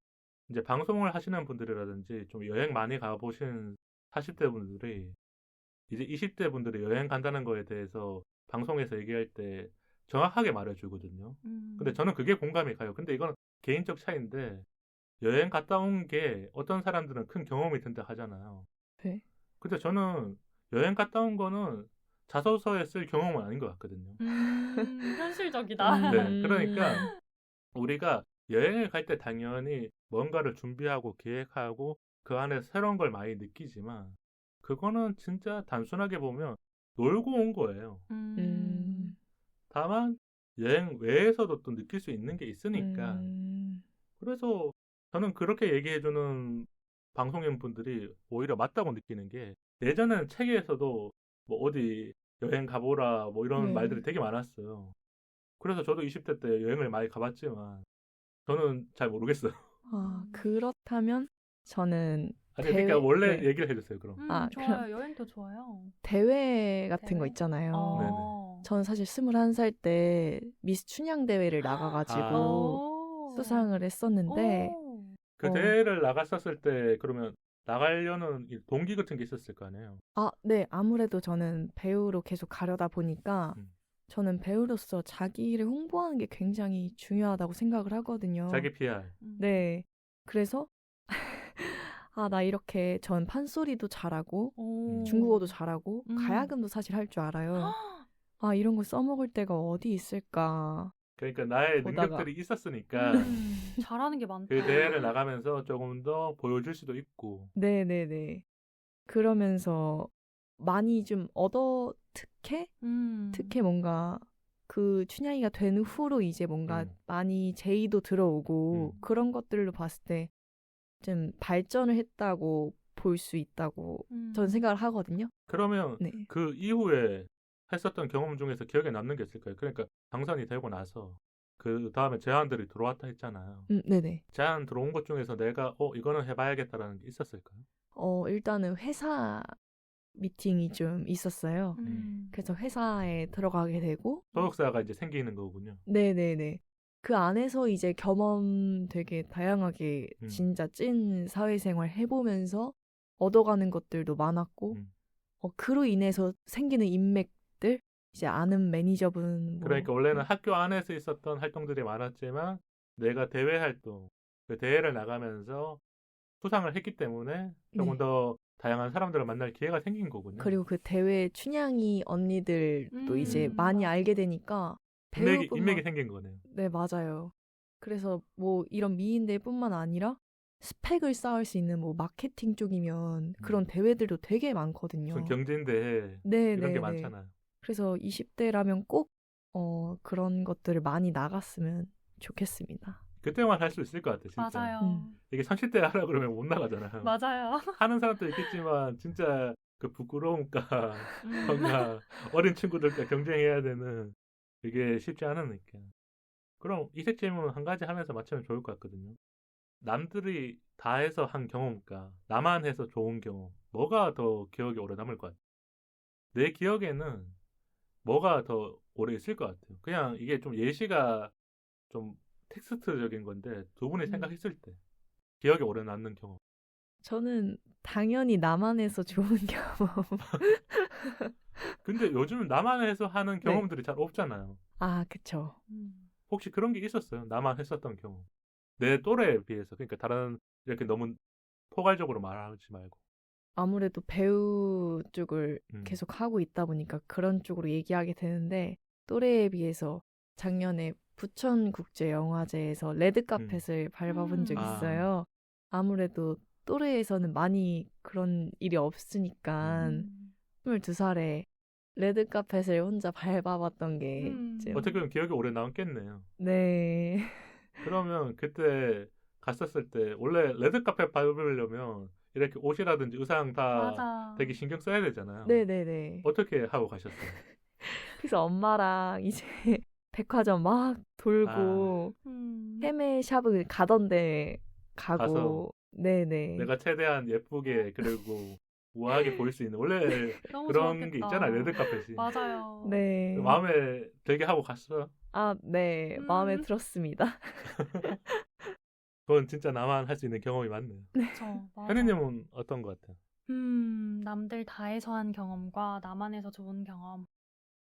이제 방송을 하시는 분들이라든지 좀 여행 많이 가보신 40대 분들이 이제 20대 분들이 여행 간다는 거에 대해서 방송에서 얘기할 때 정확하게 말해주거든요. 근데 저는 그게 공감이 가요. 근데 이건 개인적 차이인데 여행 갔다 온 게 어떤 사람들은 큰 경험이 된다 하잖아요. 네. 근데 저는 여행 갔다 온 거는 자소서에 쓸 경험은 아닌 것 같거든요. 현실적이다. 네, 그러니까 우리가 여행을 갈 때 당연히 뭔가를 준비하고 계획하고 그 안에 새로운 걸 많이 느끼지만 그거는 진짜 단순하게 보면 놀고 온 거예요. 음. 다만 여행 외에서도 또 느낄 수 있는 게 있으니까 그래서 저는 그렇게 얘기해주는 방송인 분들이 오히려 맞다고 느끼는 게 예전에는 책에서도 뭐 어디 여행 가보라 뭐 이런 네. 말들이 되게 많았어요. 그래서 저도 20대 때 여행을 많이 가봤지만 저는 잘 모르겠어요. 그렇다면 저는 아니 그러니까 원래 네. 얘기를 해주세요 그럼. 좋아요. 여행도 좋아요. 대회 같은 거 대회? 있잖아요. 저는 사실 21살 때 미스 춘향 대회를 나가가지고 수상을 했었는데 그 대회를 나갔었을 때 그러면 나가려는 이 동기 같은 게 있었을 거 아니에요. 네. 아무래도 저는 배우로 계속 가려다 보니까 저는 배우로서 자기를 홍보하는 게 굉장히 중요하다고 생각을 하거든요. 자기 PR. 네. 그래서 나 이렇게 전 판소리도 잘하고 중국어도 잘하고 가야금도 사실 할 줄 알아요. 이런 거 써먹을 데가 어디 있을까. 그러니까 나의 보다가. 능력들이 있었으니까 잘하는 게 많다. 그 대회를 나가면서 조금 더 보여줄 수도 있고. 네네네. 그러면서 많이 좀 특혜 뭔가 그 춘향이가 된 후로 이제 뭔가 많이 제의도 들어오고 그런 것들로 봤을 때 좀 발전을 했다고 볼 수 있다고 저는 생각을 하거든요. 그러면 네. 그 이후에 했었던 경험 중에서 기억에 남는 게 있을까요? 그러니까 당선이 되고 나서 그 다음에 제안들이 들어왔다 했잖아요. 네네. 제안 들어온 것 중에서 내가 이거는 해봐야겠다라는 게 있었을까요? 일단은 회사 미팅이 좀 있었어요. 그래서 회사에 들어가게 되고 소속사가 이제 생기는 거군요. 네네네. 그 안에서 이제 경험 되게 다양하게 진짜 찐 사회생활 해보면서 얻어가는 것들도 많았고 그로 인해서 생기는 인맥들 이제 아는 매니저분 그러니까 원래는 학교 안에서 있었던 활동들이 많았지만 내가 대외 활동, 그 대회를 나가면서 수상을 했기 때문에 조금 더 다양한 사람들을 만날 기회가 생긴 거군요. 그리고 그 대회 춘향이 언니들도 이제 많이 알게 되니까 인맥이 생긴 거네요. 네, 맞아요. 그래서 뭐 이런 미인대뿐만 아니라 스펙을 쌓을 수 있는 뭐 마케팅 쪽이면 그런 대회들도 되게 많거든요. 무슨 경진대회 이런 게 많잖아요. 그래서 20대라면 꼭 그런 것들을 많이 나갔으면 좋겠습니다. 그때만 할 수 있을 것 같아요. 진짜. 맞아요. 이게 30대 하라 그러면 못 나가잖아요. 맞아요. 하는 사람도 있겠지만 진짜 그 부끄러움과 뭔가 어린 친구들과 경쟁해야 되는 그게 쉽지 않으니까. 그럼 이색 질문 한 가지 하면서 맞추면 좋을 것 같거든요. 남들이 다 해서 한 경험과 나만 해서 좋은 경험 뭐가 더 기억에 오래 남을 것 같아요? 내 기억에는 뭐가 더 오래 있을 것 같아요. 그냥 이게 좀 예시가 좀 텍스트적인 건데 두 분이 생각했을 때 기억에 오래 남는 경험. 저는 당연히 나만 해서 좋은 경험. 근데 요즘은 나만 해서 하는 경험들이 잘 없잖아요. 그쵸. 혹시 그런 게 있었어요? 나만 했었던 경험. 내 또래에 비해서. 그러니까 다른 이렇게 너무 포괄적으로 말하지 말고. 아무래도 배우 쪽을 계속 하고 있다 보니까 그런 쪽으로 얘기하게 되는데 또래에 비해서 작년에 부천국제영화제에서 레드카펫을 밟아본 적이 있어요. 아무래도 또래에서는 많이 그런 일이 없으니까 22살에 레드카펫을 혼자 밟아봤던 게 어떻게 보면 기억이 오래 남겠네요. 네. 그러면 그때 갔었을 때 원래 레드카펫 밟으려면 이렇게 옷이라든지 의상 다 맞아. 되게 신경 써야 되잖아요. 네네네. 어떻게 하고 가셨어요? 그래서 엄마랑 이제 백화점 막 돌고 헤매샵을 가던데 가고 네네. 내가 최대한 예쁘게 그리고 우아하게 보일 수 있는 원래 너무 그런 게 좋았겠다. 있잖아 레드카펫이. 맞아요. 네. 마음에 들게 하고 갔어. 아, 네. 마음에 들었습니다. 그건 진짜 나만 할 수 있는 경험이 많네요. 그쵸, 맞아. 현희님은 어떤 것 같아요? 남들 다 해서 한 경험과 나만 해서 좋은 경험.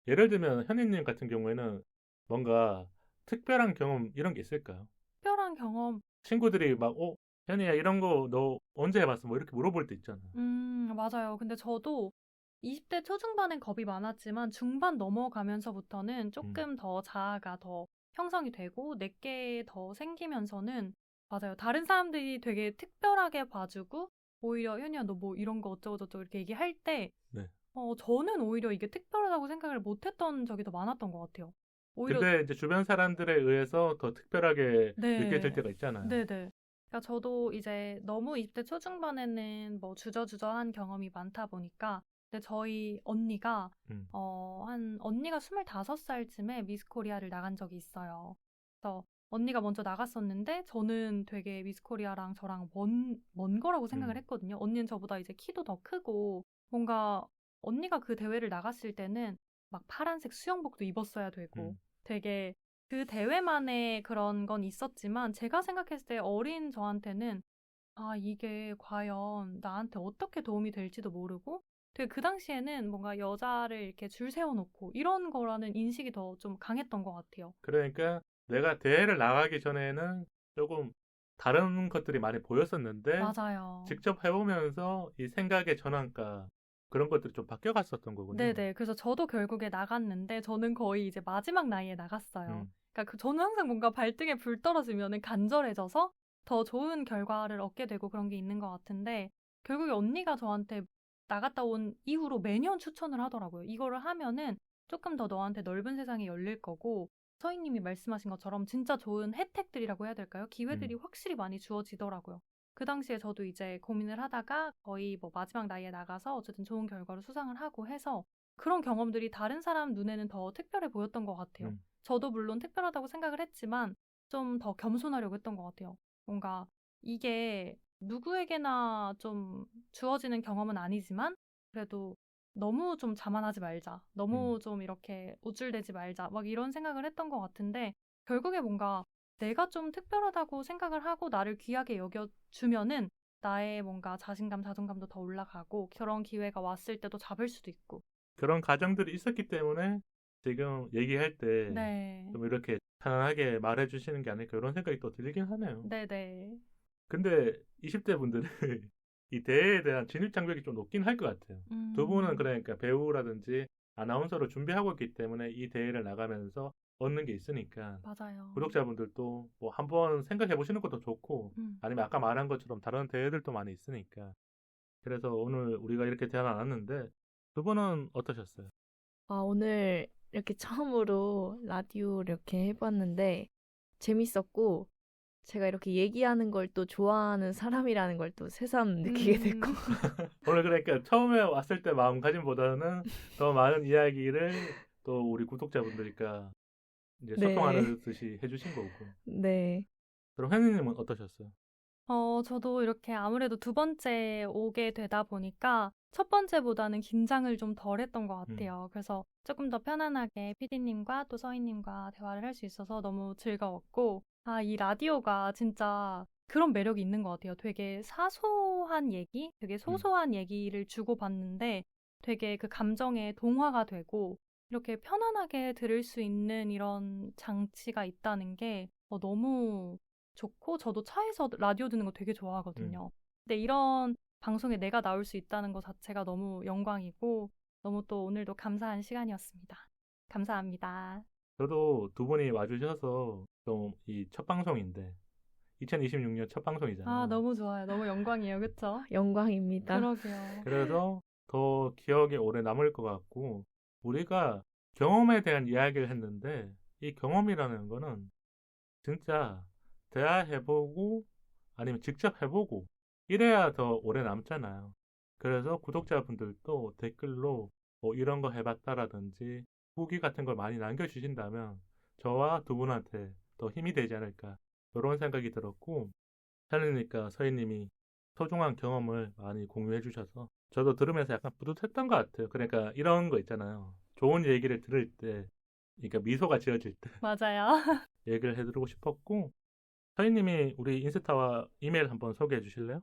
예를 들면 현희님 같은 경우에는 뭔가 특별한 경험 이런 게 있을까요? 특별한 경험, 친구들이 막 현희야 이런 거 너 언제 해봤어? 뭐 이렇게 물어볼 때 있잖아. 맞아요. 근데 저도 20대 초중반엔 겁이 많았지만 중반 넘어가면서부터는 조금 더 자아가 더 형성이 되고 내게 더 생기면서는 맞아요. 다른 사람들이 되게 특별하게 봐주고 오히려 현이야 너 뭐 이런 거 어쩌고저쩌고 이렇게 얘기할 때 네. 저는 오히려 이게 특별하다고 생각을 못했던 적이 더 많았던 것 같아요. 오히려 근데 이제 주변 사람들에 의해서 더 특별하게 네. 느껴질 때가 있잖아요. 네네. 그러니까 저도 이제 너무 20대 초중반에는 뭐 주저주저한 경험이 많다 보니까 근데 저희 언니가 음. 언니가 25살쯤에 미스 코리아를 나간 적이 있어요. 그래서 언니가 먼저 나갔었는데 저는 되게 미스 코리아랑 저랑 먼 거라고 생각을 했거든요. 언니는 저보다 이제 키도 더 크고 뭔가 언니가 그 대회를 나갔을 때는 막 파란색 수영복도 입었어야 되고 되게 그 대회만의 그런 건 있었지만 제가 생각했을 때 어린 저한테는 이게 과연 나한테 어떻게 도움이 될지도 모르고 되게 그 당시에는 뭔가 여자를 이렇게 줄 세워놓고 이런 거라는 인식이 더 좀 강했던 것 같아요. 그러니까 내가 대회를 나가기 전에는 조금 다른 것들이 많이 보였었는데 맞아요. 직접 해보면서 이 생각의 전환가 그런 것들이 좀 바뀌어갔었던 거군요. 네네. 그래서 저도 결국에 나갔는데 저는 거의 이제 마지막 나이에 나갔어요. 그러니까 저는 항상 뭔가 발등에 불 떨어지면은 간절해져서 더 좋은 결과를 얻게 되고 그런 게 있는 것 같은데 결국에 언니가 저한테 나갔다 온 이후로 매년 추천을 하더라고요. 이거를 하면은 조금 더 너한테 넓은 세상이 열릴 거고 서희님이 말씀하신 것처럼 진짜 좋은 혜택들이라고 해야 될까요? 기회들이 확실히 많이 주어지더라고요. 그 당시에 저도 이제 고민을 하다가 거의 뭐 마지막 나이에 나가서 어쨌든 좋은 결과를 수상을 하고 해서 그런 경험들이 다른 사람 눈에는 더 특별해 보였던 것 같아요. 저도 물론 특별하다고 생각을 했지만 좀 더 겸손하려고 했던 것 같아요. 뭔가 이게 누구에게나 좀 주어지는 경험은 아니지만 그래도 너무 좀 자만하지 말자. 너무 좀 이렇게 우쭐대지 말자. 막 이런 생각을 했던 것 같은데 결국에 뭔가 내가 좀 특별하다고 생각을 하고 나를 귀하게 여겨주면은 나의 뭔가 자신감, 자존감도 더 올라가고 그런 기회가 왔을 때도 잡을 수도 있고. 그런 가정들이 있었기 때문에 지금 얘기할 때 네. 좀 이렇게 편안하게 말해주시는 게 아닐까 이런 생각이 또 들긴 하네요. 네네. 근데 20대 분들은 이 대회에 대한 진입 장벽이 좀 높긴 할 것 같아요. 두 분은 그러니까 배우라든지 아나운서로 준비하고 있기 때문에 이 대회를 나가면서 얻는 게 있으니까 맞아요. 구독자분들도 뭐 한번 생각해 보시는 것도 좋고 아니면 아까 말한 것처럼 다른 대회들도 많이 있으니까 그래서 오늘 우리가 이렇게 대화 나눴는데 두 분은 어떠셨어요? 오늘 이렇게 처음으로 라디오를 이렇게 해봤는데 재밌었고 제가 이렇게 얘기하는 걸 또 좋아하는 사람이라는 걸 또 새삼 느끼게 됐고 오늘 그러니까 처음에 왔을 때 마음가짐보다는 더 많은 이야기를 또 우리 구독자분들과 이제 네. 소통하듯이 해주신 거고. 네. 그럼 혜니님은 어떠셨어요? 저도 이렇게 아무래도 두 번째 오게 되다 보니까 첫 번째보다는 긴장을 좀 덜 했던 것 같아요. 그래서 조금 더 편안하게 PD님과 또 서희님과 대화를 할 수 있어서 너무 즐거웠고, 이 라디오가 진짜 그런 매력이 있는 것 같아요. 되게 사소한 얘기, 되게 소소한 얘기를 주고받는데 되게 그 감정에 동화가 되고 이렇게 편안하게 들을 수 있는 이런 장치가 있다는 게 너무 좋고 저도 차에서 라디오 듣는 거 되게 좋아하거든요. 근데 이런 방송에 내가 나올 수 있다는 것 자체가 너무 영광이고 너무 또 오늘도 감사한 시간이었습니다. 감사합니다. 저도 두 분이 와주셔서 좀 이 첫 방송인데 2026년 첫 방송이잖아요. 너무 좋아요. 너무 영광이에요. 그쵸? 영광입니다. 그러게요. 그래서 더 기억에 오래 남을 것 같고 우리가 경험에 대한 이야기를 했는데 이 경험이라는 거는 진짜 대화해보고 아니면 직접 해보고 이래야 더 오래 남잖아요. 그래서 구독자분들도 댓글로 뭐 이런 거 해봤다라든지 후기 같은 걸 많이 남겨주신다면 저와 두 분한테 더 힘이 되지 않을까 이런 생각이 들었고 하니까 서희님이 소중한 경험을 많이 공유해 주셔서 저도 들으면서 약간 뿌듯했던 것 같아요. 그러니까 이런 거 있잖아요. 좋은 얘기를 들을 때, 그러니까 미소가 지어질 때 맞아요. 얘기를 해드리고 싶었고, 서희님이 우리 인스타와 이메일 한번 소개해 주실래요?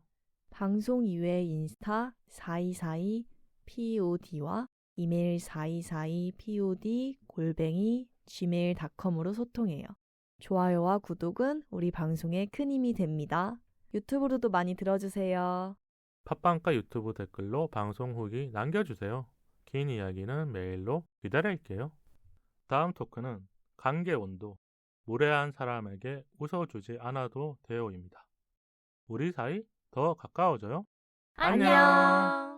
방송 이외 인스타 4242 POD와 이메일 4242 POD @gmail.com으로 소통해요. 좋아요와 구독은 우리 방송에 큰 힘이 됩니다. 유튜브로도 많이 들어주세요. 팟빵과 유튜브 댓글로 방송 후기 남겨주세요. 긴 이야기는 메일로 기다릴게요. 다음 토크는 관계 온도, 무례한 사람에게 웃어주지 않아도 돼요입니다. 우리 사이 더 가까워져요. 안녕.